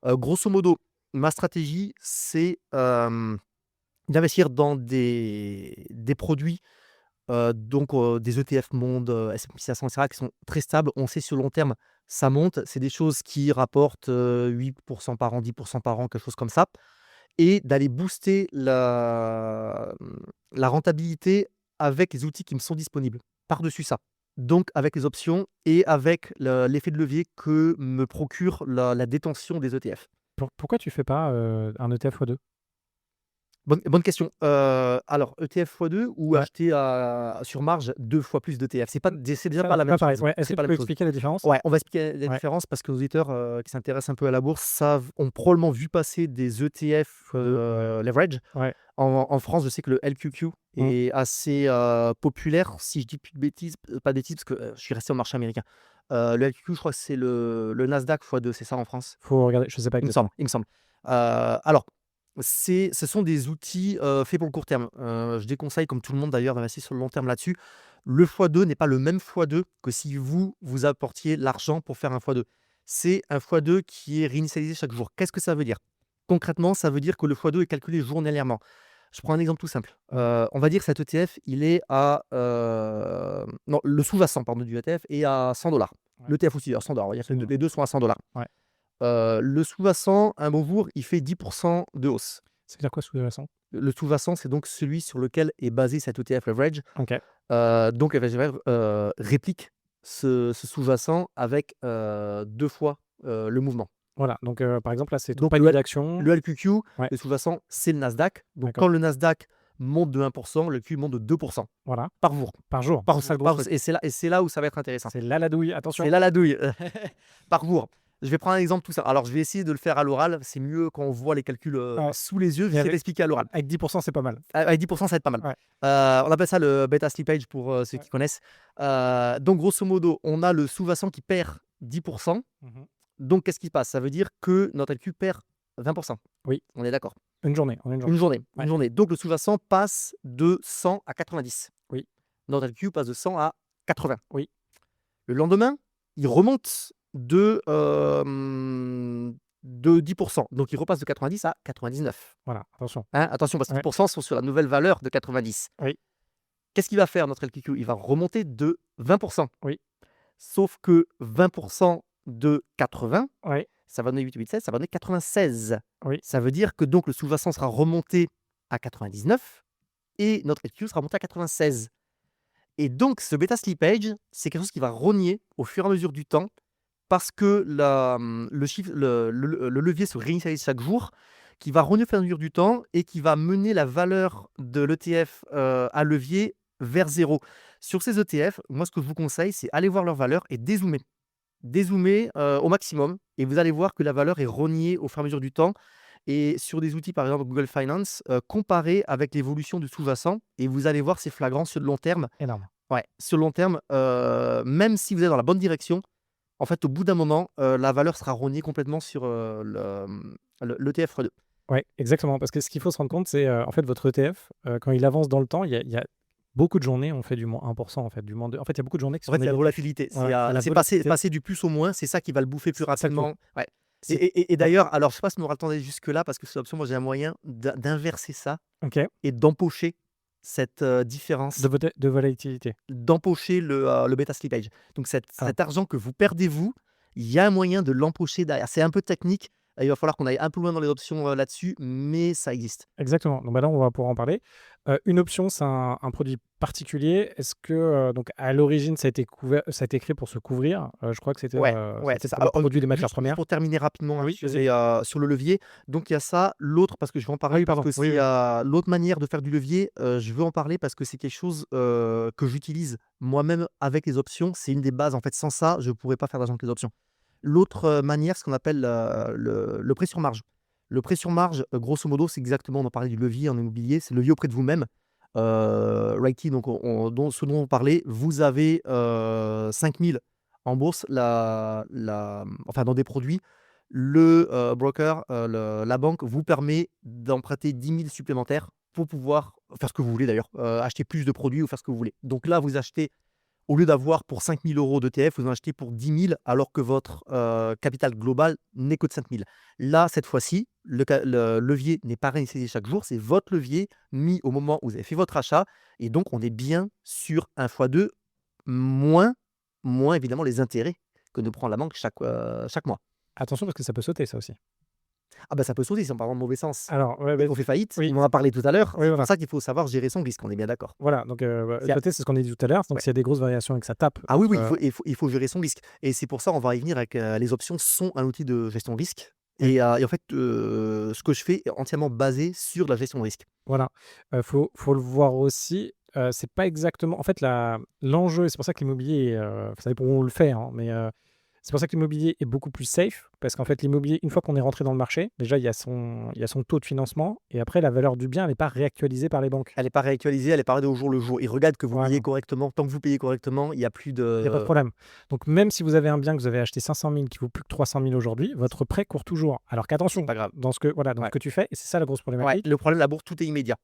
Grosso modo, ma stratégie, c'est, d'investir dans des produits, donc des ETF monde, S&P 500 et cetera qui sont très stables. On sait sur le long terme, ça monte. C'est des choses qui rapportent, 8 par an, 10 par an, quelque chose comme ça et d'aller booster la rentabilité avec les outils qui me sont disponibles, par-dessus ça. Donc avec les options et avec l'effet de levier que me procure la détention des ETF. Pourquoi tu fais pas, un ETF x2? Bonne question. Alors ETF x2 ou Ouais, acheter sur marge 2 fois plus d'ETF? C'est déjà ça, pas la c'est même pas pareil. chose. Ouais, est-ce C'est que pas tu la peux même chose. expliquer la différence? Ouais, on va expliquer la Ouais. différence parce que nos auditeurs, qui s'intéressent un peu à la bourse ont probablement vu passer des ETF, leverage. Ouais. En France, je sais que le LQQ Mmh. est assez, populaire, si je dis plus de bêtises, pas de bêtises parce que, je suis resté au marché américain. Le LQQ, je crois que c'est le Nasdaq x2, c'est ça en France? Faut regarder, je sais pas Il me semble, exactement. il me semble. Alors, ce sont des outils, faits pour le court terme. Je déconseille, comme tout le monde d'ailleurs, d'investir sur le long terme là-dessus. Le x2 n'est pas le même x2 que si vous apportiez l'argent pour faire un x2. C'est un x2 qui est réinitialisé chaque jour. Qu'est-ce que ça veut dire? Concrètement, ça veut dire que le x2 est calculé journalièrement. Je prends un exemple tout simple. Mmh. On va dire que cet ETF, il est à, non, le sous-jacent pardon du ETF est à 100 $. L'ETF aussi, à 100 $. On va dire que Sinon. les deux sont à 100 $. Ouais. Le sous-jacent, un Beaubourg, il fait 10% de hausse. Ça veut dire quoi sous-jacent? Le sous-jacent, c'est donc celui sur lequel est basé cet ETF leverage. Ok. Donc, FH Leverage réplique ce sous-jacent avec 2 fois le mouvement. Voilà. Donc, par exemple, là, c'est ton Donc, panier d'actions. Le LQQ, Ouais. le sous-jacent, c'est le Nasdaq. Donc, D'accord. quand le Nasdaq monte de 1%, le LQQ monte de 2% Voilà. par jour. Par jour. Par C'est ça jour. le gros truc. Et c'est là où ça va être intéressant. C'est là la douille. Attention. C'est là la douille. Par jour. Je vais prendre un exemple tout ça. Alors, je vais essayer de le faire à l'oral. C'est mieux quand on voit les calculs Ouais. sous les yeux. Je vais Et essayer d'expliquer à l'oral. Avec 10%, c'est pas mal. Avec 10%, ça va être pas mal. Ouais. On appelle ça le beta slippage pour ceux qui connaissent. Donc, grosso modo, on a le sous-jacent qui perd 10%. Mhm. Donc, qu'est-ce qui se passe? Ça veut dire que notre LQ perd 20%. Oui. On est d'accord. Une journée. En une journée. Une journée. Ouais. Une journée. Donc, le sous-jacent passe de 100 à 90. Oui. Notre LQ passe de 100 à 80. Oui. Le lendemain, il remonte de 10%. Donc, il repasse de 90 à 99. Voilà. Attention. Hein, attention, parce que Ouais. 10% sont sur la nouvelle valeur de 90. Oui. Qu'est-ce qu'il va faire, notre LQQ? Il va remonter de 20%. Oui. Sauf que 20% de 80, Oui. ça va donner 8,87, ça va donner 96. Oui. Ça veut dire que donc le sous-jacent sera remonté à 99 et notre LQ sera remonté à 96. Et donc, ce bêta slippage, c'est quelque chose qui va rogner au fur et à mesure du temps parce que le levier se réinitialise chaque jour, qui va rogner au fur et à mesure du temps et qui va mener la valeur de l'ETF à levier vers zéro. Sur ces ETF, moi, ce que je vous conseille, c'est aller voir leur valeur et dézoomer. Dézoomer au maximum et vous allez voir que la valeur est rognée au fur et à mesure du temps. Et sur des outils, par exemple Google Finance, comparez avec l'évolution du sous-jacent et vous allez voir, c'est flagrant sur le long terme. Énorme. Ouais, sur le long terme, même si vous êtes dans la bonne direction, en fait, au bout d'un moment, la valeur sera rognée complètement sur l'ETF x2. Oui, exactement. Parce que ce qu'il faut se rendre compte, c'est en fait votre ETF, quand il avance dans le temps, il y a beaucoup de journées, on fait du moins 1%, en fait, du moins 2. En fait, il y a beaucoup de journées qui En fait, sont il y a la négatives. volatilité. Voilà, la C'est volatilité. passer du plus au moins, c'est ça qui va le bouffer plus C'est ça qu'il faut. rapidement. Ouais. C'est- Et d'ailleurs, alors je sais pas si on aura le temps d'aller jusque-là, parce que c'est l'option, moi j'ai un moyen d'inverser ça Ok. et d'empocher cette différence, De volatilité. d'empocher le bêta slippage. Donc Ah. cet argent que vous perdez, vous, il y a un moyen de l'empocher derrière. C'est un peu technique, il va falloir qu'on aille un peu loin dans les options là-dessus, mais ça existe. Exactement. Donc, là, on va pouvoir en parler. Une option, c'est un produit particulier. Est-ce que, donc, à l'origine, ça a été créé pour se couvrir? Je crois que c'était Ouais, c'est ça. pour le produit des matières Juste premières. pour terminer rapidement Ah oui, sur le levier, donc il y a ça. L'autre, parce que je vais en parler, oui, parce pardon. que Oui, c'est oui. l'autre manière de faire du levier, je veux en parler parce que c'est quelque chose que j'utilise moi-même avec les options. C'est une des bases. En fait, sans ça, je ne pourrais pas faire d'argent avec les options. L'autre manière, ce qu'on appelle le prêt sur marge. Le prêt sur marge, grosso modo, c'est exactement, on en parlait du levier en immobilier, c'est le levier auprès de vous-même. Righty, donc ce dont on parlait, vous avez 5 000 en bourse, enfin dans des produits. Le broker, la banque vous permet d'emprunter 10 000 supplémentaires pour pouvoir faire ce que vous voulez d'ailleurs, acheter plus de produits ou faire ce que vous voulez. Donc là, vous achetez, au lieu d'avoir pour 5 000 € d'ETF, vous en achetez pour 10 000 alors que votre capital global n'est que de 5 000. Là, cette fois-ci, le levier n'est pas réinitialisé chaque jour, c'est votre levier mis au moment où vous avez fait votre achat. Et donc, on est bien sur un x2, moins évidemment les intérêts que nous prend la banque chaque mois. Attention, parce que ça peut sauter, ça aussi. Ah bah ça peut sauter si on part dans le mauvais sens. Alors, ouais, Dès qu'on fait faillite, oui. on en a parlé tout à l'heure. Oui, C'est voilà. pour ça qu'il faut savoir gérer son risque, on est bien d'accord. Voilà, donc C'est à- sauter, c'est ce qu'on a dit tout à l'heure. Donc, Ouais. s'il y a des grosses variations et que ça tape, Ah oui, il faut gérer son risque. Et c'est pour ça, on va y venir avec les options sont un outil de gestion de risque. Et en fait, ce que je fais est entièrement basé sur la gestion de risque. voilà. Faut le voir aussi. C'est pas exactement. En fait, l'enjeu, et c'est pour ça que l'immobilier, ça dépend où on le fait, hein, mais c'est pour ça que l'immobilier est beaucoup plus safe. Parce qu'en fait, l'immobilier, une fois qu'on est rentré dans le marché, déjà, il y a son taux de financement. Et après, la valeur du bien, elle n'est pas réactualisée par les banques. Elle n'est pas réactualisée, elle est parée au jour le jour. Et regarde que vous Voilà. payez correctement. Tant que vous payez correctement, il n'y a plus de. Il n'y a pas de problème. Donc, même si vous avez un bien que vous avez acheté 500 000 qui vaut plus que 300 000 aujourd'hui, votre prêt court toujours. Alors qu'attention, C'est pas grave. dans ce que, voilà, dans Ouais. ce que tu fais, et c'est ça la grosse Ouais, problématique. le problème de la bourse, tout est immédiat.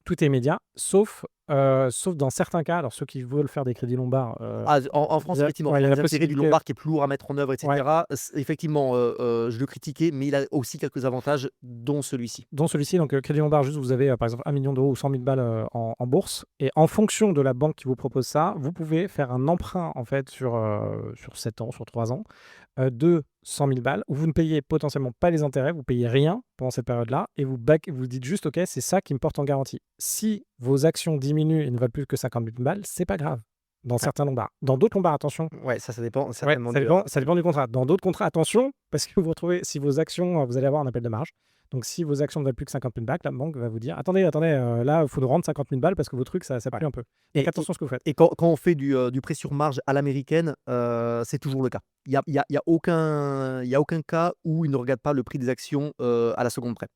tout est immédiat, sauf dans certains cas. Alors, ceux qui veulent faire des crédits lombards, En France, effectivement, il y a un la intérêt du possibilité. lombard qui est plus lourd à mettre en œuvre, Ouais. etc. Effectivement, je le critiquais, mais il a aussi quelques avantages, dont celui-ci. Dont celui-ci, donc Crédit Lombard, juste vous avez par exemple 1 million d'euros ou 100 000 balles en bourse. Et en fonction de la banque qui vous propose ça, vous pouvez faire un emprunt en fait sur 7 ans, sur 3 ans, de 100 000 balles, où vous ne payez potentiellement pas les intérêts, vous payez rien pendant cette période-là, et vous dites juste, OK, c'est ça qui me porte en garantie. Si vos actions diminuent et ne valent plus que 50 000 balles, c'est pas grave. Dans certains lombards. Dans d'autres lombards, attention. Ouais, ça dépend Ouais, certainement ça dépend du contrat. Dans d'autres contrats, attention, parce que vous retrouvez, si vos actions, vous allez avoir un appel de marge. Donc, si vos actions ne valent plus que 50 000 balles, la banque va vous dire, attendez, là, il faut nous rendre 50 000 balles parce que vos trucs, ça pue un peu. Donc, Et, attention à ce que vous faites. et quand on fait du prêt sur marge à l'américaine, c'est toujours le cas. Il y a aucun cas où ils ne regardent pas le prix des actions à la seconde près.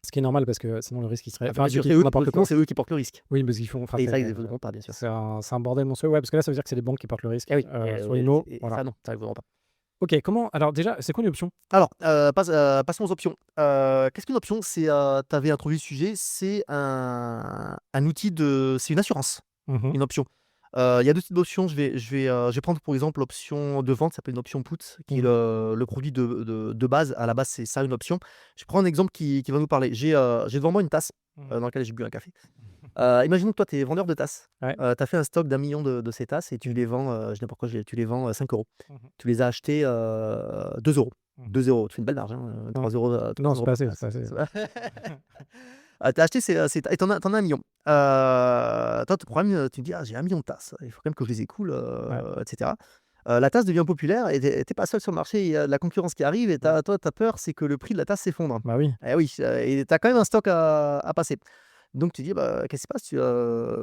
Ce qui est normal parce que sinon le risque il serait. Bien sûr, Ils c'est font eux, n'importe sinon, quoi. c'est eux qui portent le risque. Oui, parce qu'ils font. Et ça, ils ne le feront pas, bien sûr. C'est un bordel monstrueux. Ouais, parce que là, ça veut dire que c'est les banques qui portent le risque. Eh oui, Sur les mots. et Voilà. ça, non, ça ne le feront pas. Ok, comment. Alors, déjà, c'est quoi une option? Alors, passons aux options. Qu'est-ce qu'une option? Tu avais introduit le sujet, c'est un outil c'est une assurance, Mhm. une option. Il y a deux types d'options. Je vais prendre pour exemple l'option de vente, ça s'appelle une option put, qui est le produit de base. À la base, c'est ça une option. Je prends un exemple qui va nous parler. J'ai devant moi une tasse dans laquelle j'ai bu un café. Imaginons que toi, tu es vendeur de tasses. Ouais. Tu as fait un stock d'1 million de ces tasses et tu les vends, je sais pas pourquoi, tu les vends 5 euros. Mhm. Tu les as achetés 2 euros. Mhm. 2 euros, tu fais une belle marge, hein, 3 euros. Non, c'est pas assez. Ah, C'est pas assez. t'as acheté et t'en as 1 million. Toi, ton problème, tu te dis, ah, j'ai 1 million de tasses, il faut quand même que je les écoule, etc. La tasse devient populaire et t'es pas seul sur le marché, il y a de la concurrence qui arrive et toi, ta peur, c'est que le prix de la tasse s'effondre. Bah oui. Eh oui, et tu as quand même un stock à passer. Donc tu dis, bah, qu'est-ce qui se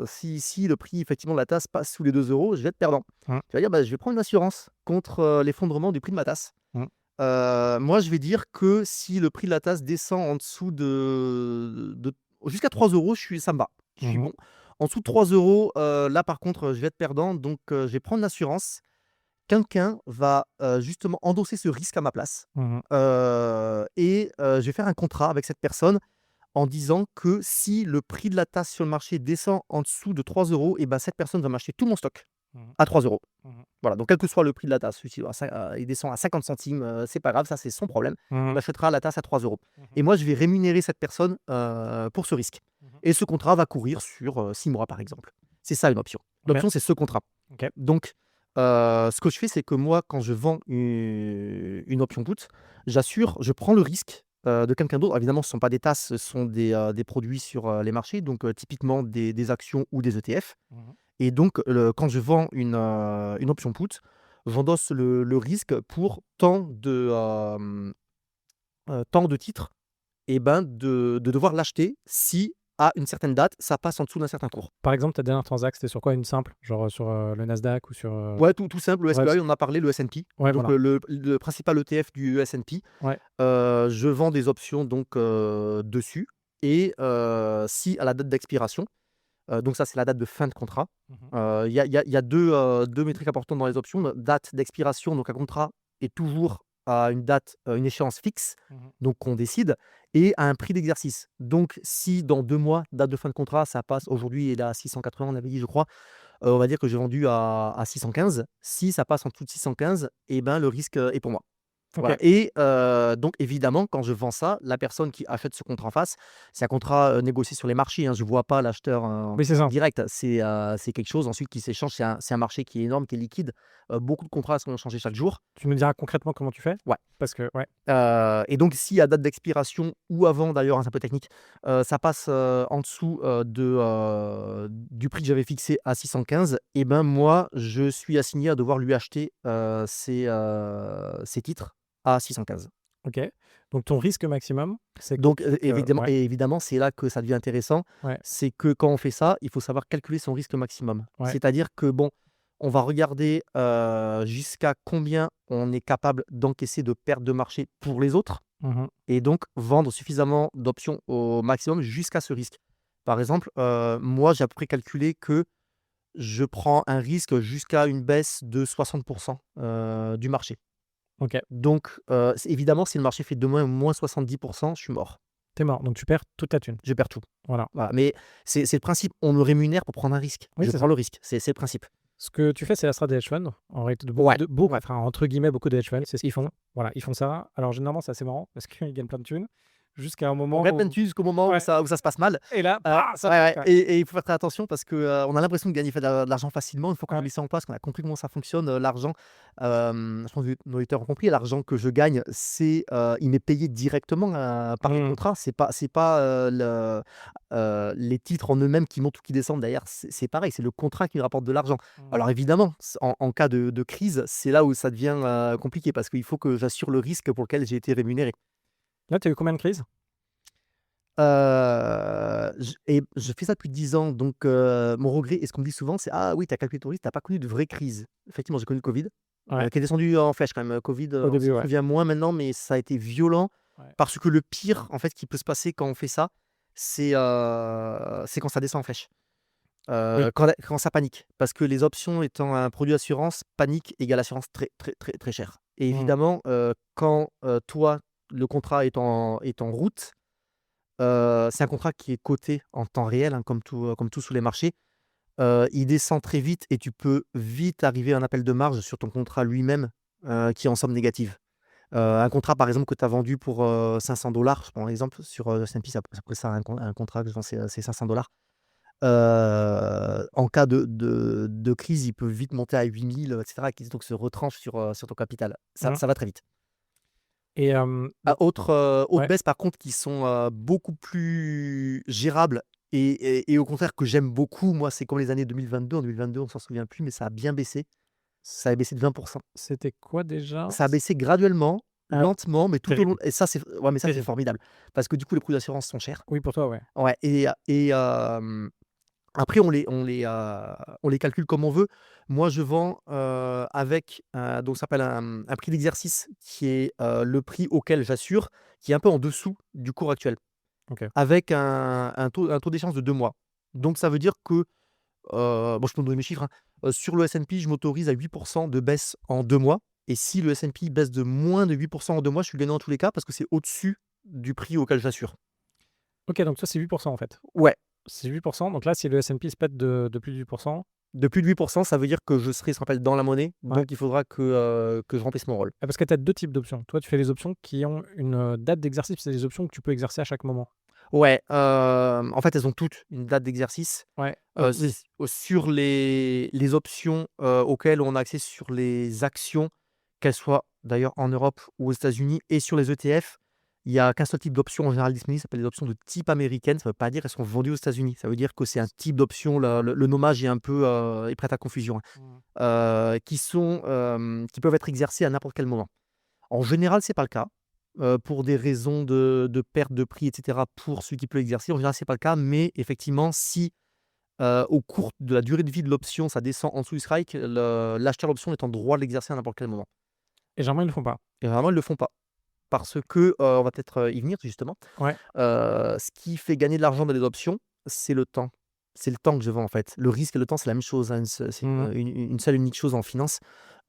passe si le prix effectivement de la tasse passe sous les 2 euros, je vais être perdant. Mm. Tu vas dire, bah, je vais prendre une assurance contre l'effondrement du prix de ma tasse. Mm. Moi, je vais dire que si le prix de la tasse descend en dessous jusqu'à 3 euros, ça me va. Je suis Mhm. bon. En dessous de 3 euros, là par contre, je vais être perdant. Donc je vais prendre l'assurance. Quelqu'un va justement endosser ce risque à ma place. Mhm. Et je vais faire un contrat avec cette personne en disant que si le prix de la tasse sur le marché descend en dessous de 3 euros, et ben cette personne va m'acheter tout mon stock Mhm. à 3 euros. Mhm. Voilà, donc quel que soit le prix de la tasse, il descend à 50 centimes, c'est pas grave, ça c'est son problème. Il Mhm. m'achètera la tasse à 3 euros. Mhm. Et moi, je vais rémunérer cette personne pour ce risque. Mhm. Et ce contrat va courir sur 6 mois, par exemple. C'est ça une option. L'option, c'est ce contrat. Ok. Donc, ce que je fais, c'est que moi, quand je vends une option put, je prends le risque de quelqu'un d'autre. Évidemment, ce ne sont pas des tasses, ce sont des produits sur les marchés, donc typiquement des actions ou des ETF. Mhm. Et donc, quand je vends une option put, j'endosse le risque pour tant de titres, et ben de devoir l'acheter si, à une certaine date, ça passe en dessous d'un certain cours. Par exemple, ta dernière transaction, c'était sur quoi? Une simple? Genre sur le Nasdaq ou sur. Ouais, tout simple, le Ouais, SPY, on en a parlé, le S&P. Ouais, Donc, voilà. le principal ETF du S&P. Ouais. Je vends des options donc dessus. Et si à la date d'expiration, donc ça c'est la date de fin de contrat, Mhm. il y a deux métriques importantes dans les options. Date d'expiration, donc un contrat est toujours à une échéance fixe, Mhm. donc qu'on décide, et à un prix d'exercice. Donc si dans 2 mois, date de fin de contrat, ça passe, aujourd'hui il est à 680, on avait dit, je crois, on va dire que j'ai vendu à 615. Si ça passe en dessous de 615, et ben le risque est pour moi. Voilà. Ok. Et donc évidemment, quand je vends ça, la personne qui achète ce contrat en face, c'est un contrat négocié sur les marchés, hein. Je ne vois pas l'acheteur en Oui, c'est ça. direct. C'est quelque chose ensuite qui s'échange. C'est un marché qui est énorme, qui est liquide. Beaucoup de contrats sont changés chaque jour. Tu nous diras concrètement comment tu fais? Ouais. Parce que, ouais. Et donc, si à date d'expiration ou avant, d'ailleurs, hein, c'est un peu technique, ça passe en dessous du prix que j'avais fixé à 615, et ben moi, je suis assigné à devoir lui acheter ces titres à 615. Ok. Donc ton risque maximum, c'est Donc, que. Ouais. évidemment, c'est là que ça devient intéressant. Ouais. C'est que quand on fait ça, il faut savoir calculer son risque maximum. Ouais. C'est-à-dire que, bon, on va regarder jusqu'à combien on est capable d'encaisser de pertes de marché pour les autres, Mhm. et donc vendre suffisamment d'options au maximum jusqu'à ce risque. Par exemple, moi, j'ai à peu près calculé que je prends un risque jusqu'à une baisse de 60% du marché. Ok. Donc, évidemment, si le marché fait de moins 70%, je suis mort. T'es mort. Donc tu perds toute ta thune. Je perds tout. Voilà. Voilà. Mais c'est le principe. On me rémunère pour prendre un risque. Oui, Je c'est prends ça. le risque. C'est le principe. Ce que tu fais, c'est la strat des hedge funds. En réalité, Ouais. enfin, entre guillemets, beaucoup de hedge funds, c'est ce qu'ils font. Voilà, ils font ça. Alors, généralement, c'est assez marrant parce qu'ils gagnent plein de thunes jusqu'à un On moment gagne plein de où. thunes jusqu'au moment Ouais. où ça se passe mal. Et là, ça Ouais, tombe. et il faut faire très attention parce que on a l'impression de gagner de l'argent facilement. Une fois qu'on a Ouais. mis ça en place, qu'on a compris comment ça fonctionne, l'argent, je pense que nos auditeurs ont compris, l'argent que je gagne, il m'est payé directement par les Mmh. contrats. C'est pas les titres en eux-mêmes qui montent ou qui descendent. D'ailleurs, c'est pareil, c'est le contrat qui me rapporte de l'argent. Mmh. Alors évidemment, en cas de crise, c'est là où ça devient compliqué parce qu'il faut que j'assure le risque pour lequel j'ai été rémunéré. Là, tu as eu combien de crises? Je fais ça depuis 10 ans, donc mon regret et ce qu'on me dit souvent, c'est: «Ah oui, tu as calculé ton risque, tu as pas connu de vraie crise». Effectivement, j'ai connu le covid, Ouais. qui est descendu en flèche quand même. Covid, Au on début, s'en ouais. souvient moins maintenant, mais ça a été violent Ouais. parce que le pire, en fait, qui peut se passer quand on fait ça, c'est quand ça descend en flèche. Oui. Quand ça panique. Parce que les options étant un produit d'assurance, panique égale assurance très, très, très, très cher. Et Mmh. évidemment, quand, toi, le contrat est en route, c'est un contrat qui est coté en temps réel, hein, comme tout sous les marchés. Il descend très vite et tu peux vite arriver à un appel de marge sur ton contrat lui-même, qui est en somme négative. Un contrat, par exemple, que tu as vendu pour, $500, je prends l'exemple sur, S&P, ça pourrait ça un contrat que je vends, c'est $500. En cas de crise, il peut vite monter à 8 000, et cetera, qui donc se retranche sur ton capital. Ça Mmh. ça va très vite. Et donc, Autre ouais. baisse par contre qui sont, beaucoup plus gérables et au contraire que j'aime beaucoup, moi, c'est comme les années 2022. En 2022, on s'en souvient plus, mais ça a bien baissé. Ça a baissé de 20. C'était quoi déjà? Ça a baissé graduellement, Ah, lentement, mais tout au long terrible, et ça, c'est ouais, mais ça, c'est terrible. formidable parce que du coup, les coûts d'assurance sont chers. Oui, pour toi, ouais. Ouais après on les calcule comme on veut. Moi, je vends, avec, donc ça s'appelle un prix d'exercice qui est, le prix auquel j'assure, qui est un peu en dessous du cours actuel, OK. avec un taux d'échéance de 2 mois. Donc ça veut dire que, bon, je peux te donner mes chiffres, hein. Sur le S&P, je m'autorise à 8 de baisse en 2 mois et si le S&P baisse de moins de 8 en 2 mois, je suis gagnant dans tous les cas parce que c'est au-dessus du prix auquel j'assure. OK, donc toi, c'est 8 en fait. Ouais. C'est 8. Donc là, si le S&P se pète de plus de 8. De plus de 8 ça veut dire que je serai ce qu'on appelle dans la monnaie, Ouais. donc il faudra que je remplisse mon rôle. Ah, parce que tu as 2 types d'options. Toi, tu fais les options qui ont une, date d'exercice, c'est des options que tu peux exercer à chaque moment. Ouais, en fait, elles ont toutes une date d'exercice. Ouais, oui. Sur les options, auxquelles on a accès sur les actions, qu'elles soient d'ailleurs en Europe ou aux États-Unis et sur les ETF, il y a qu'un seul type d'option en général disponible, ça s'appelle les options de type américaine. Ça ne veut pas dire qu'elles sont vendues aux États-Unis. Ça veut dire que c'est un type d'option, le nommage est un peu, est prêt à confusion, Mmh. hein, qui peuvent être exercées à n'importe quel moment. En général, c'est pas le cas, pour des raisons de perte de prix et cetera, pour celui qui peut exercer. En général, c'est pas le cas, mais effectivement, si, au cours de la durée de vie de l'option, ça descend en dessous du strike, l'acheteur d'option est en droit de l'exercer à n'importe quel moment. Et généralement, ils le font pas. Et vraiment, ils le font pas parce que, on va peut-être, y venir justement. Ouais. Ce qui fait gagner de l'argent dans les options, c'est le temps. C'est le temps que je vends, en fait. Le risque et le temps, c'est la même chose, hein, c'est Mmh. une seule unique chose en finance.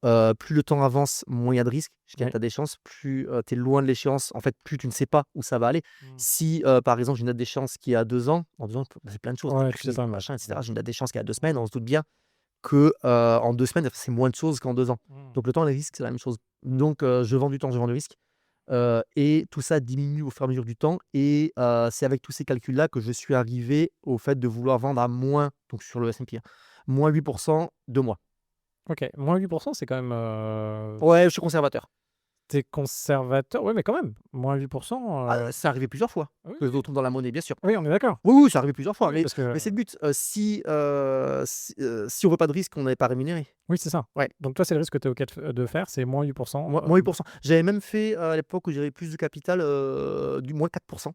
Plus le temps avance, moins il y a de risques, Oui. tu as des chances. Plus, tu es loin de l'échéance, en fait, plus tu ne sais pas où ça va aller. Mmh. Si, par exemple, j'ai une date d'échéance qui est à 2 ans, en 2 ans, c'est plein de choses, Ouais, la tu sais crise, pas, machin et cetera. ouais. J'ai une date d'échéance qui est à 2 semaines, on se doute bien que, en 2 semaines, c'est moins de choses qu'en 2 ans. Mmh. Donc le temps et les risques, c'est la même chose. Donc je vends du temps, je vends du risque. Et tout ça diminue au fur et à mesure du temps et c'est avec tous ces calculs-là que je suis arrivé au fait de vouloir vendre à moins, donc sur le S&P, hein, moins 8 2 mois. OK, moins 8 c'est quand même, Ouais, je suis conservateur. tu conservateur. Oui, mais quand même, moins 8 C'est arrivé plusieurs fois oui, que je le oui. retrouve dans la monnaie, bien sûr. Oui, on est d'accord. Oui, oui, c'est arrivé plusieurs fois, Oui, parce que mais c'est le but. Si on veut pas de risque, on n'est pas rémunéré. oui, c'est ça. Ouais. Donc toi, c'est le risque que tu es OK de faire, c'est moins 8 Moins 8. J'avais même fait, à l'époque où j'avais plus de capital, du moins 4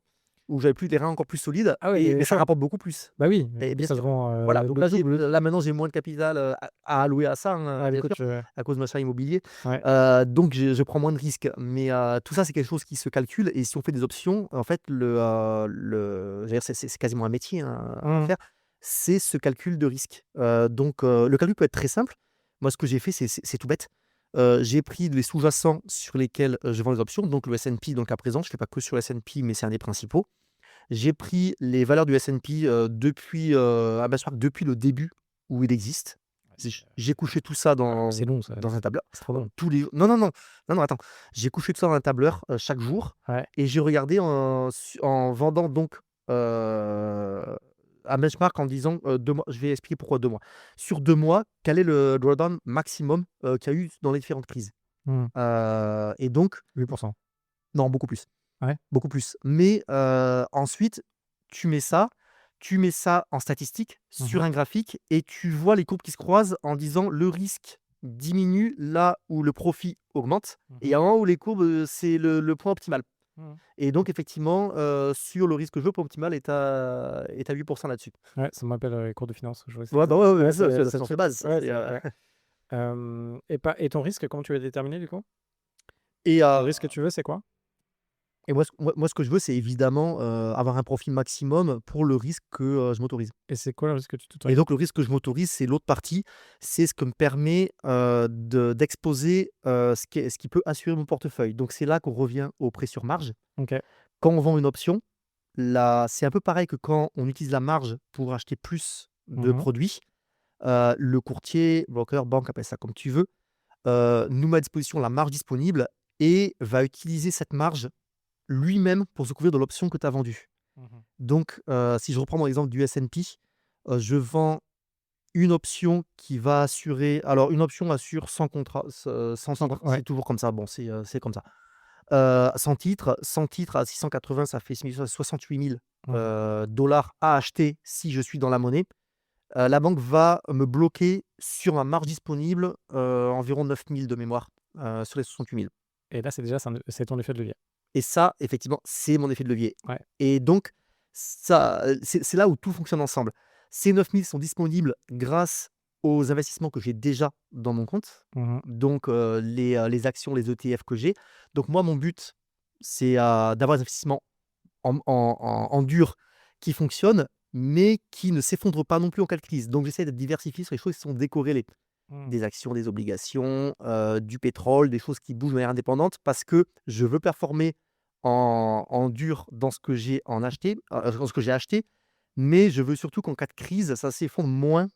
où j'avais plus des reins encore plus solides Ah oui, mais ça ça rapporte beaucoup plus. bah oui, Et bien ça se sûr. vend, Voilà, donc là, double. maintenant, j'ai moins de capital, à allouer à ça, hein, Ah, bien écoute, sûr, à cause de l'achat immobilier. ouais. Donc je prends moins de risques. Mais tout ça, c'est quelque chose qui se calcule et si on fait des options, en fait, j'allais dire, c'est quasiment un métier, hein, à Mmh. faire. C'est ce calcul de risque. Donc le calcul peut être très simple. Moi, ce que j'ai fait, c'est tout bête. J'ai pris les sous-jacents sur lesquels je vends les options, donc le S&P, donc à présent, je ne fais pas que sur le S&P, mais c'est un des principaux. J'ai pris les valeurs du S&P depuis depuis le début où il existe. J'ai couché tout ça C'est long, ça. dans un tableur. C'est trop long. Tous les... Non, non, non, non, non, attends. J'ai couché tout ça dans un tableur chaque jour Ouais. et j'ai regardé en vendant donc un benchmark en disant 2 mois. Je vais expliquer pourquoi 2 mois. Sur 2 mois, quel est le drawdown maximum qu'il y a eu dans les différentes crises. Mmh. Et donc, 8%. non, beaucoup plus. Ouais. Beaucoup plus. Mais ensuite, tu mets ça en statistique sur un graphique et tu vois les courbes qui se croisent en disant le risque diminue là où le profit augmente. Et il y a un moment où les courbes, c'est le point optimal. Mmh. Et donc, effectivement, sur le risque jeu, le point optimal est à 8% là-dessus. Ouais, ça me rappelle les cours de finance. Je vois Ouais, bah ouais, Ouais, ça, c'est ça, ce j'en fais truc. base. Ouais, C'est, et ton risque, comment tu l'as déterminé du coup? Et, Le risque que tu veux, c'est quoi? et moi, ce que je veux, c'est évidemment avoir un profit maximum pour le risque que je m'autorise. Et c'est quoi le risque que tu Et t'autorises? donc, le risque que je m'autorise, c'est l'autre partie. C'est ce que me permet d'exposer ce qui peut assurer mon portefeuille. Donc, c'est là qu'on revient au prêt sur marge. OK. Quand on vend une option, c'est un peu pareil que quand on utilise la marge pour acheter plus de produits. Le courtier, broker, banque, appelle ça comme tu veux, nous met à disposition la marge disponible et va utiliser cette marge lui-même pour se couvrir de l'option que tu as vendue. Donc, si je reprends mon exemple du S&P, je vends une option qui va assurer. Alors, une option assure 100 contrats, 100 titres, Ouais. c'est toujours comme ça. Bon, c'est comme ça. 100 titres à 680, ça fait 68 000 dollars à acheter si je suis dans la monnaie. La banque va me bloquer sur ma marge disponible environ 9 000 de mémoire sur les 68 000. Et là, c'est ton effet de levier. Et ça, effectivement, c'est mon effet de levier. Ouais. Et donc, ça, c'est là où tout fonctionne ensemble. Ces 9 000 sont disponibles grâce aux investissements que j'ai déjà dans mon compte, donc les actions, les ETF que j'ai. Donc moi, mon but, c'est d'avoir des investissements en dur qui fonctionnent, mais qui ne s'effondrent pas non plus en cas de crise. Donc j'essaie d'être diversifié sur les choses qui sont décorrélées. Des actions, des obligations, du pétrole, des choses qui bougent de manière indépendante parce que je veux performer en dur dans ce que j'ai dans ce que j'ai acheté, mais je veux surtout qu'en cas de crise, ça s'effondre moins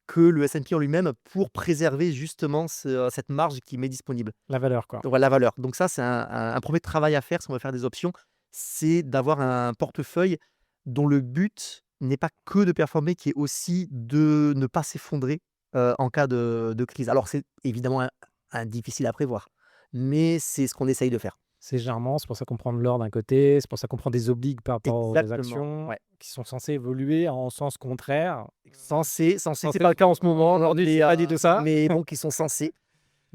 que le S&P en lui-même pour préserver justement cette marge qui m'est disponible. La valeur, quoi. Donc, voilà, la valeur. Donc ça, c'est un premier travail à faire si on veut faire des options, c'est d'avoir un portefeuille dont le but n'est pas que de performer, qui est aussi de ne pas s'effondrer en cas de crise. Alors, c'est évidemment difficile à prévoir, mais c'est ce qu'on essaye de faire. C'est pour ça qu'on prend de l'or d'un côté, c'est pour ça qu'on prend des obligues par rapport aux Exactement, actions ouais. qui sont censées évoluer en sens contraire. Censé, c'est pas le cas en ce moment. Aujourd'hui, c'est pas dit tout ça. Mais bon, qui sont censés.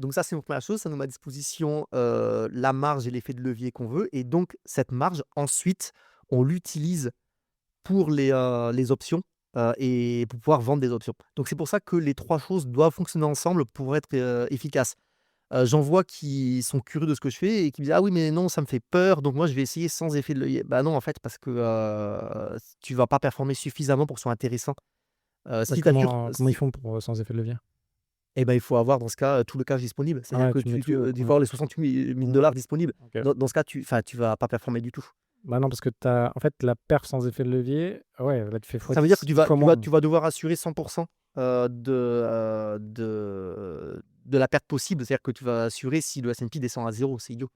Donc ça, c'est une première chose. Ça nous met à disposition la marge et l'effet de levier qu'on veut. Et donc, cette marge, ensuite, on l'utilise pour les options et pour pouvoir vendre des options. Donc, c'est pour ça que les trois choses doivent fonctionner ensemble pour être efficaces. J'en vois qui sont curieux de ce que je fais et qui me disent: «Ah oui, mais non, ça me fait peur, donc moi, je vais essayer sans effet de levier». Bah non, en fait, parce que tu vas pas performer suffisamment pour que ce soit intéressant. Si tu Comment ils font pour sans effet de levier? Et ben, il faut avoir dans ce cas tout le cash disponible. C'est-à-dire Ouais, que tu mets tu tout, faut avoir les 68 000 dollars disponibles. OK. Dans ce cas, tu vas pas performer du tout. Bah non, parce que en fait, la perf sans effet de levier, ouais, là, tu fais Ça veut dire que tu vas moins. devoir assurer 100 de la perte possible. C'est-à-dire que tu vas assurer si le S&P descend à 0, c'est idiot.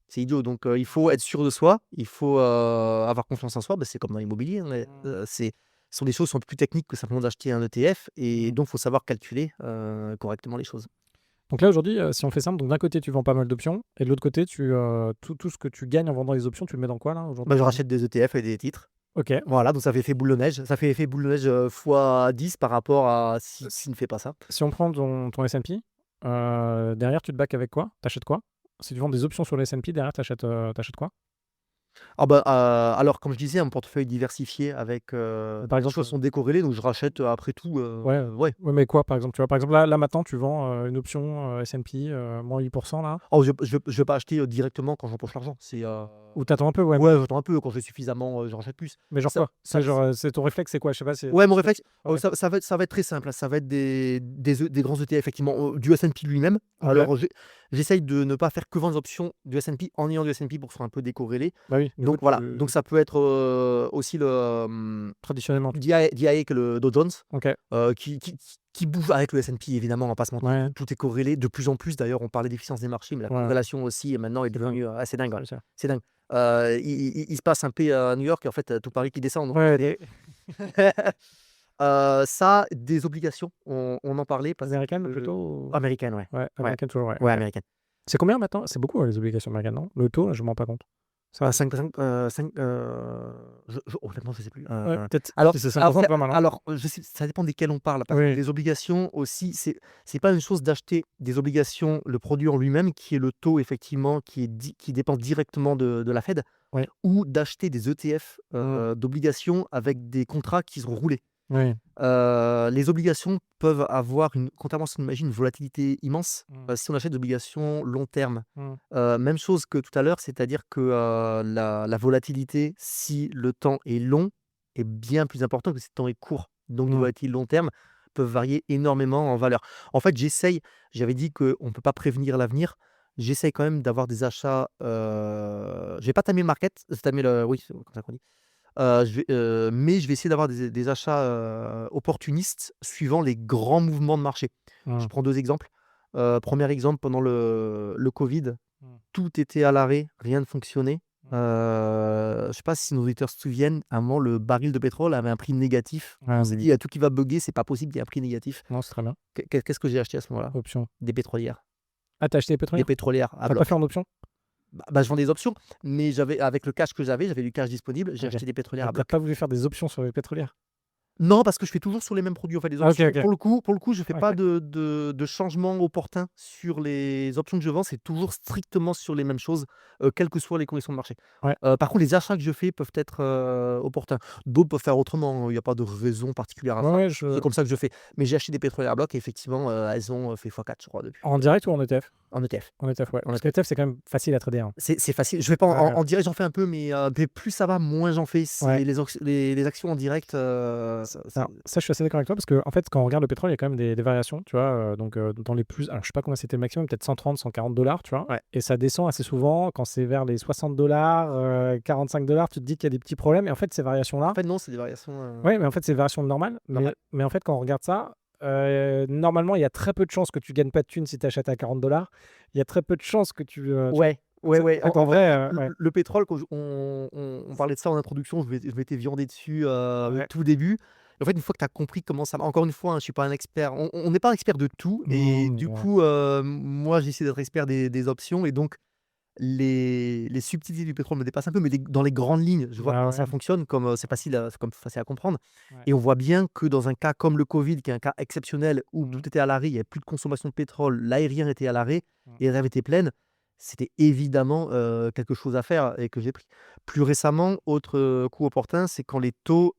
C'est idiot. Donc il faut être sûr de soi, il faut avoir confiance en soi. Bah, c'est comme dans l'immobilier, hein, ce sont des choses qui sont plus techniques que simplement d'acheter un ETF et donc il faut savoir calculer correctement les choses. Donc là, aujourd'hui, si on fait simple, donc d'un côté, tu vends pas mal d'options et de l'autre côté, tout ce que tu gagnes en vendant les options, tu le mets dans quoi là aujourd'hui? Bah, je rachète des ETF et des titres. OK. Voilà, donc ça fait effet boule de neige. Ça fait effet boule de neige fois 10 par rapport à s'il ne fait pas ça. Si on prend ton S&P, derrière, tu te baques avec quoi? T'achètes quoi? Si tu vends des options sur le S&P, derrière, t'achètes quoi? Alors comme je disais, un portefeuille diversifié avec, Par des choses exemple, qui sont décorrélées, donc je rachète, après tout, ouais, ouais. mais quoi, par exemple? Tu vois, par exemple, là maintenant, tu vends une option S&P moins 8% là, Oh, je vais pas acheter, directement quand j'empoche l'argent. ou t'attends un peu, ouais. Ouais, j'attends un peu, quand j'ai suffisamment, j'en rachète plus. Mais genre Ça quoi? ça C'est genre, c'est ton réflexe, c'est quoi? Je sais pas, Ouais, mon réflexe, ouais. ça va être très simple, hein. Ça va être des grands ETF effectivement, du S&P lui-même. OK. Alors j'essaye de ne pas faire que vendre des options du S&P en ayant du S&P pour faire un peu décorrélé. Bah oui, du coup, Donc voilà, donc ça peut être, aussi traditionnellement, DIA que le Dow Jones, OK. qui bouge avec le S&P évidemment, on va pas se mentir. Ouais, Tout est corrélé de plus en plus d'ailleurs, on parlait d'efficience des marchés, mais la ouais, corrélation aussi maintenant est c'est dingue. devenue assez dingue, ouais. C'est ça. C'est dingue. Il se passe un peu à New York et en fait, tout Paris qui descend donc Ouais, des ça, des obligations, on en parlait parce américaines que plutôt ou américaines, ouais. ouais, Ouais, américaines toujours, ouais, ouais, OK. américaines. C'est combien maintenant? C'est beaucoup, les obligations américaines, non? Le taux, là, je m'en rends pas compte. Ça 5, honnêtement, je sais plus. ouais, peut-être Alors si c'est alors 5%, c'est pas mal, hein? alors, je sais ça dépend desquelles on parle parce que Oui, les obligations aussi, c'est pas une chose d'acheter des obligations, le produit en lui-même qui est le taux effectivement qui dépend directement de la Fed oui, ou d'acheter des ETF, mmh, d'obligations avec des contrats qui sont roulés. oui, Les obligations peuvent avoir contrairement à ce qu'on imagine, une volatilité immense, mmh, si on achète des obligations long terme. mmh, Même chose que tout à l'heure, c'est-à-dire que, la volatilité, si le temps est long, est bien plus important que si le temps est court. Donc des mmh, volatilités long terme peuvent varier énormément en valeur. En fait, j'avais dit qu'on ne peut pas prévenir l'avenir. J'essaye quand même d'avoir des achats, je vais pas tamer le market, tamer le oui, c'est comme ça qu'on dit. Mais je vais essayer d'avoir des achats, opportunistes suivant les grands mouvements de marché. Je mmh, prends 2 exemples. 1er exemple, pendant le covid, mmh, tout était à l'arrêt, rien ne fonctionnait. mmh. Je sais pas si nos auditeurs se souviennent, à un moment, le baril de pétrole avait un prix négatif. Ouais, On oui, s'est dit: oui. «Il y a tout qui va bugger, c'est pas possible, il y a un prix négatif». Non, c'est très bien. Qu'est-ce que j'ai acheté à ce moment-là? Option. Des pétrolières. Ah, tu as acheté les Des pétrolières? pétrolières à Tu as pas bloc. fait en option? Je vends des options, mais avec le cash que j'avais du cash disponible, j'ai OK. acheté des pétrolières Ah, à tu as bloc. pas voulu faire des options sur les pétrolières? Non, parce que je fais toujours sur les mêmes produits. En fait, les Ah OK, options, OK. pour le coup, je fais pas OK. de changement opportun sur les options que je vends. C'est toujours strictement sur les mêmes choses, quelles que soient les conditions de marché. Ouais. Par contre, les achats que je fais peuvent être, opportuns. D'autres peuvent faire autrement, hein. Il y a pas de raison particulière à Ouais, ça. ouais, C'est comme ça que je fais. Mais j'ai acheté des pétrolières à bloc et effectivement, elles ont, fait x4 je crois depuis, en direct ou en ETF? en ETF. En ETF, ouais. En Parce que ETF. ETF, c'est quand même facile à trader, hein. C'est facile. Je vais pas Ouais, en ouais. en direct, j'en fais un peu, mais plus ça va, moins j'en fais. Ouais. C'est les actions en direct, ça Alors, c'est ça, je suis assez d'accord avec toi parce que en fait, quand on regarde le pétrole, il y a quand même des variations, tu vois. Donc, dans les plus. Alors, je sais pas combien c'était le maximum, peut-être 130, 140 dollars, tu vois. ouais. Et ça descend assez souvent quand c'est vers les 60 dollars, 45 dollars, tu te dis qu'il y a des petits problèmes. Et en fait, ces variations-là, En fait, non, c'est des variations, ouais, mais en fait, c'est des variations normales. normales. Mais en fait, quand on regarde ça, normalement, il y a très peu de chances que tu gagnes pas de thunes si tu achètes à 40 dollars. Il y a très peu de chances que Ouais, ouais, ouais. donc en vrai, ouais. Le pétrole, quand on parlait de ça en introduction, je m'étais viandé dessus, Ouais. tout début. En fait, une fois que tu as compris comment ça encore une fois, hein, je suis pas un expert, on n'est pas un expert de tout et Non, mais du ouais. coup, moi, j'essaie d'être expert des options et donc les subtilités du pétrole me dépassent un peu, mais dans les grandes lignes, je vois Ah comment ouais. ça fonctionne, c'est facile à comprendre Ouais. et on voit bien que dans un cas comme le covid, qui est un cas exceptionnel où Mmh. tout était à l'arrêt, il y avait plus de consommation de pétrole, l'aérien était à l'arrêt, Mmh. les réserves étaient pleines, c'était évidemment, quelque chose à faire et que j'ai pris. Plus récemment, autre, coup opportun, c'est quand les taux,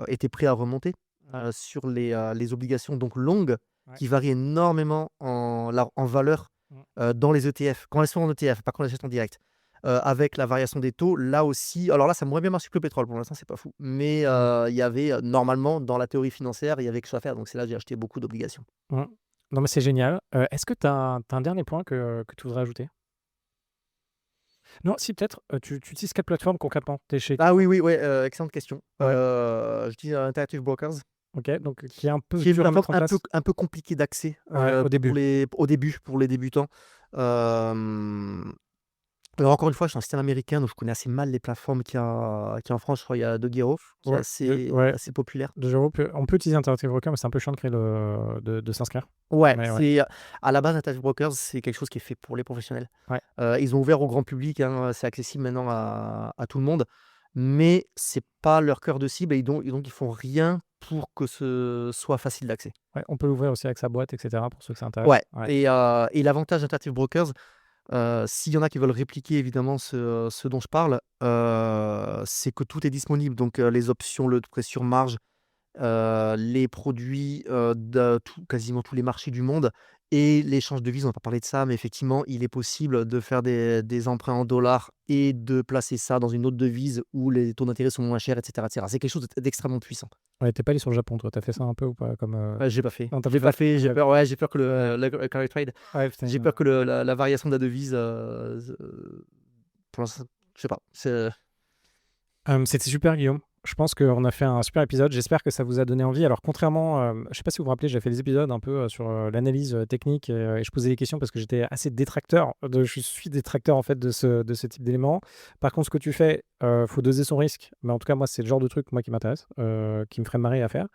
étaient prêts à remonter, Ouais. sur les obligations donc longues, Ouais. qui varient énormément en valeur, Mmh. dans les ETF. Quand elles sont en ETF, pas quand elles achètent en direct. Avec la variation des taux, là aussi alors là, ça m'aurait bien marché que le pétrole, pour l'instant, c'est pas fou. Mais, Mmh. il y avait, normalement, dans la théorie financière, il y avait quelque chose à faire, donc c'est là que j'ai acheté beaucoup d'obligations. Mmh. Non, mais c'est génial. Est-ce que tu as un dernier point que tu voudrais ajouter? Non, si peut-être, tu utilises quelle plateforme concrètement? Tu es chez Ah oui, oui, ouais, excellente question. ouais, J'utilise Interactive Brokers, OK, donc qui est un peu qui est une dur à plateforme mettre en place? un peu compliquée d'accès, Ouais, au début. pour les débutants. Hem Alors encore une fois, je suis un système américain, donc je connais assez mal les plateformes qu'il y a en France. Je crois il y a DeGiro qui est Ouais, ouais, assez populaire. de 0 on peut utiliser Interactive Broker, mais c'est un peu chiant de créer de s'inscrire. Ouais, Mais ouais, à la base, Interactive Brokers, c'est quelque chose qui est fait pour les professionnels. ouais, Ils ont ouvert au grand public, hein, c'est accessible maintenant à tout le monde, mais c'est pas leur cœur de cible et donc ils font rien pour que ce soit facile d'accès. ouais, on peut l'ouvrir aussi avec sa boîte et cetera pour ceux que ça intéresse. Ouais Ouais. et l'avantage d'Interactive Brokers, S'il y en a qui veulent répliquer évidemment ce dont je parle, c'est que tout est disponible. Donc, les options, le prêt sur marge, les produits, quasiment tous les marchés du monde et l'échange de devises. On n'a pas parlé de ça, mais effectivement, il est possible de faire des emprunts en dollars et de placer ça dans une autre devise où les taux d'intérêt sont moins chers, et cetera, et cetera. C'est quelque chose d'extrêmement puissant. Ouais, t'es pas allé sur le Japon, toi. T'as fait ça un peu ou pas comme, J'ai pas fait. Non, t'as J'ai fait pas fait. J'ai peur que le carry trade, Ouais, putain, j'ai peur que la variation de la devise, pour l'instant, je sais pas. C'était super, Guillaume. Je pense qu'on a fait un super épisode. J'espère que ça vous a donné envie. Alors, contrairement, je sais pas si vous vous rappelez, j'ai fait des épisodes un peu sur l'analyse technique et je posais des questions parce que j'étais assez détracteur. Je suis détracteur en fait de ce type d'éléments. Par contre, ce que tu fais, faut doser son risque. Mais en tout cas, moi, c'est le genre de truc moi qui m'intéresse, qui me ferait marrer à faire.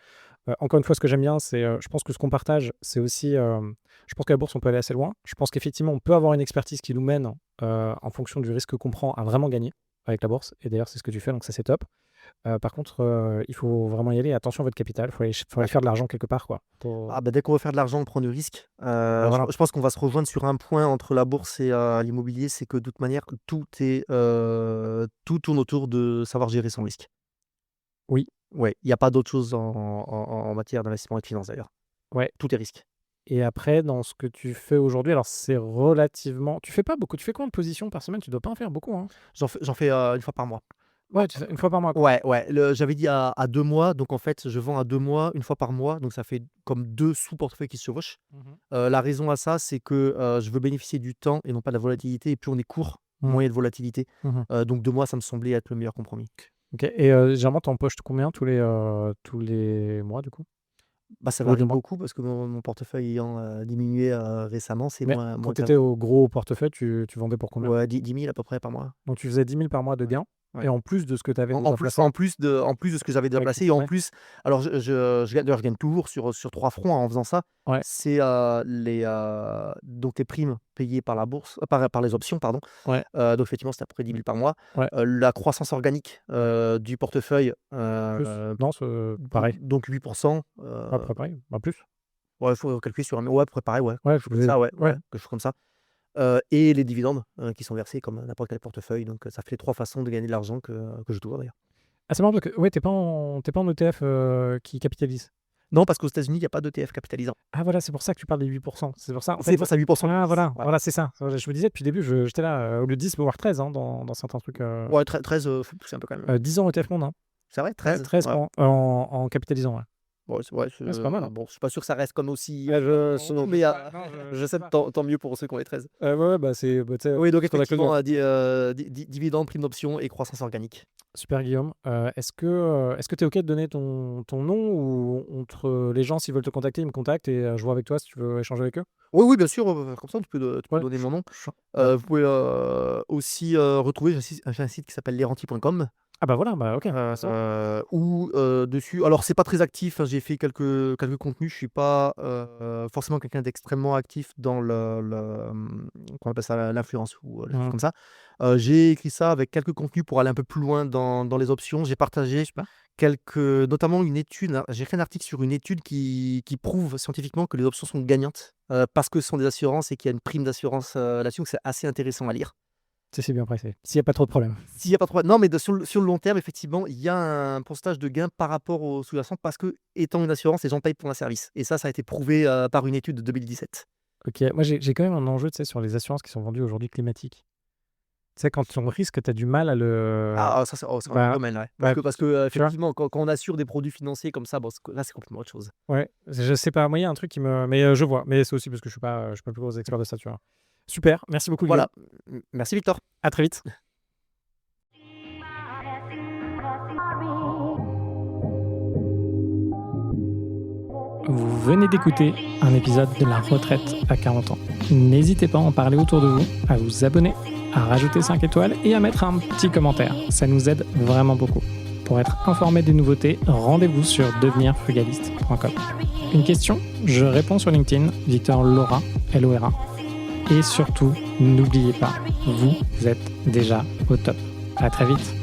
Encore une fois, ce que j'aime bien, c'est, je pense que ce qu'on partage, c'est aussi, je pense qu'à la bourse, on peut aller assez loin. Je pense qu'effectivement, on peut avoir une expertise qui nous mène, en fonction du risque qu'on prend, à vraiment gagner avec la bourse. Et d'ailleurs, c'est ce que tu fais, donc ça, c'est top. Par contre, il faut vraiment y aller. Attention à votre capital. Faut aller faire de l'argent quelque part, quoi. Dès qu'on veut faire de l'argent, on prend du risque. Voilà. Je pense qu'on va se rejoindre sur un point entre la bourse et l'immobilier, c'est que de toute manière, tout tourne autour de savoir gérer son risque. Oui. Ouais, il n'y a pas d'autre chose en matière d'investissement et de finance d'ailleurs. Ouais. Tout est risque. Et après, dans ce que tu fais aujourd'hui, alors c'est relativement. Tu fais pas beaucoup. Tu fais combien de positions par semaine? Tu dois pas en faire beaucoup, hein? J'en fais une fois par mois. Ouais, tu fais une fois par mois, quoi. Ouais. J'avais dit à 2 mois, donc en fait, je vends à 2 mois, une fois par mois, donc ça fait comme 2 sous-portefeuilles qui se chevauchent. La raison à ça, c'est que je veux bénéficier du temps et non pas de la volatilité. Et plus on est court, moins il y a de volatilité. Donc 2 mois, ça me semblait être le meilleur compromis. Ok. Et généralement, tu empoches combien tous les mois, du coup? Ça Ouais, varie dis-moi. beaucoup parce que mon portefeuille ayant diminué récemment, c'est Mais moins quand tu qu'avant. étais au gros portefeuille, tu vendais pour combien? Ouais, 10 000 à peu près par mois. Donc tu faisais 10 000 par mois de Ouais. gains. Ouais. Et en plus de ce que tu avais En déjà plus placé. en plus de ce que j'avais déjà Ouais, placé et en ouais. plus, alors je gagne toujours sur 3 fronts en faisant ça. Ouais. C'est, donc les primes payées par la bourse, par les options, pardon. Ouais. Donc effectivement, c'était à peu près 10 000 par mois. Ouais. La croissance organique du portefeuille, Plus. Non, pareil. donc 8%. À peu près pareil. Plus. Ouais, il faut calculer sur un. Ouais, à peu près pareil, ouais. Ouais, Ça, ouais, ouais. quelque chose comme ça. Et les dividendes qui sont versés comme n'importe quel portefeuille. Donc ça fait les 3 façons de gagner de l'argent que je toujours d'ailleurs. Ah, c'est marrant parce que ouais, t'es pas en ETF qui capitalise. Non, parce qu'aux États-Unis, il n'y a pas d'ETF capitalisant. Ah voilà, c'est pour ça que tu parles des 8%. C'est pour ça. En C'est fait, pour ça 8%. ah voilà, Ouais. voilà, c'est ça. Je me disais depuis le début, j'étais là au lieu de 10, voire 13 hein, dans certains trucs. Ouais, 13, faut pousser un peu quand même. 10 ans ETF monde, hein. C'est vrai, 13. 13 Ouais. en capitalisant, ouais. Ouais, c'est pas mal, hein. Bon, je suis pas sûr que ça reste comme aussi. Ouais, Mais je je sais, sais tant mieux pour ceux qui ont les 13. ouais, bah c'est. Tu sais, Oui, donc faudrait que le effectivement, dividendes, prime d'option et croissance organique. Super Guillaume. Est-ce que tu es OK de donner ton nom ou entre les gens, s'ils veulent te contacter, ils me contactent et je vois avec toi si tu veux échanger avec eux? Oui, bien sûr, comme ça, tu peux Ouais. donner mon nom. Vous pouvez aussi retrouver un site qui s'appelle leranti.com. Ah bah voilà, bah OK. Où dessus, alors c'est pas très actif, hein, j'ai fait quelques contenus, je suis pas forcément quelqu'un d'extrêmement actif dans qu'on appelle ça l'influence ou des choses comme ça. J'ai écrit ça avec quelques contenus pour aller un peu plus loin dans les options. J'ai partagé notamment une étude, j'ai écrit un article sur une étude qui prouve scientifiquement que les options sont gagnantes parce que ce sont des assurances et qu'il y a une prime d'assurance là-dessus, donc c'est assez intéressant à lire. C'est bien pressé. S'il n'y a pas trop de problèmes. S'il y a pas trop, non, mais sur le long terme, effectivement, il y a un pourcentage de gain par rapport aux sous-jacents parce que, étant une assurance, les gens payent pour un service. Et ça a été prouvé par une étude de 2017. OK. Moi, j'ai quand même un enjeu, tu sais, sur les assurances qui sont vendues aujourd'hui climatiques. Tu sais, quand on risque, tu as du mal à le. Ça, c'est un domaine, ouais. Parce que tu vois. effectivement, quand on assure des produits financiers comme ça, là, c'est complètement autre chose. Ouais, je sais pas. Moi, il y a un truc qui me. Mais je vois. Mais c'est aussi parce que je suis pas le plus gros expert de ça, tu vois. Super. Merci beaucoup, Guillaume. Voilà. Merci, Victor. À très vite. Vous venez d'écouter un épisode de La Retraite à 40 ans. N'hésitez pas à en parler autour de vous, à vous abonner, à rajouter 5 étoiles et à mettre un petit commentaire. Ça nous aide vraiment beaucoup. Pour être informé des nouveautés, rendez-vous sur devenirfrugaliste.com. Une question? Je réponds sur LinkedIn, Victor Lora, Lora. Et surtout, n'oubliez pas, vous êtes déjà au top. À très vite.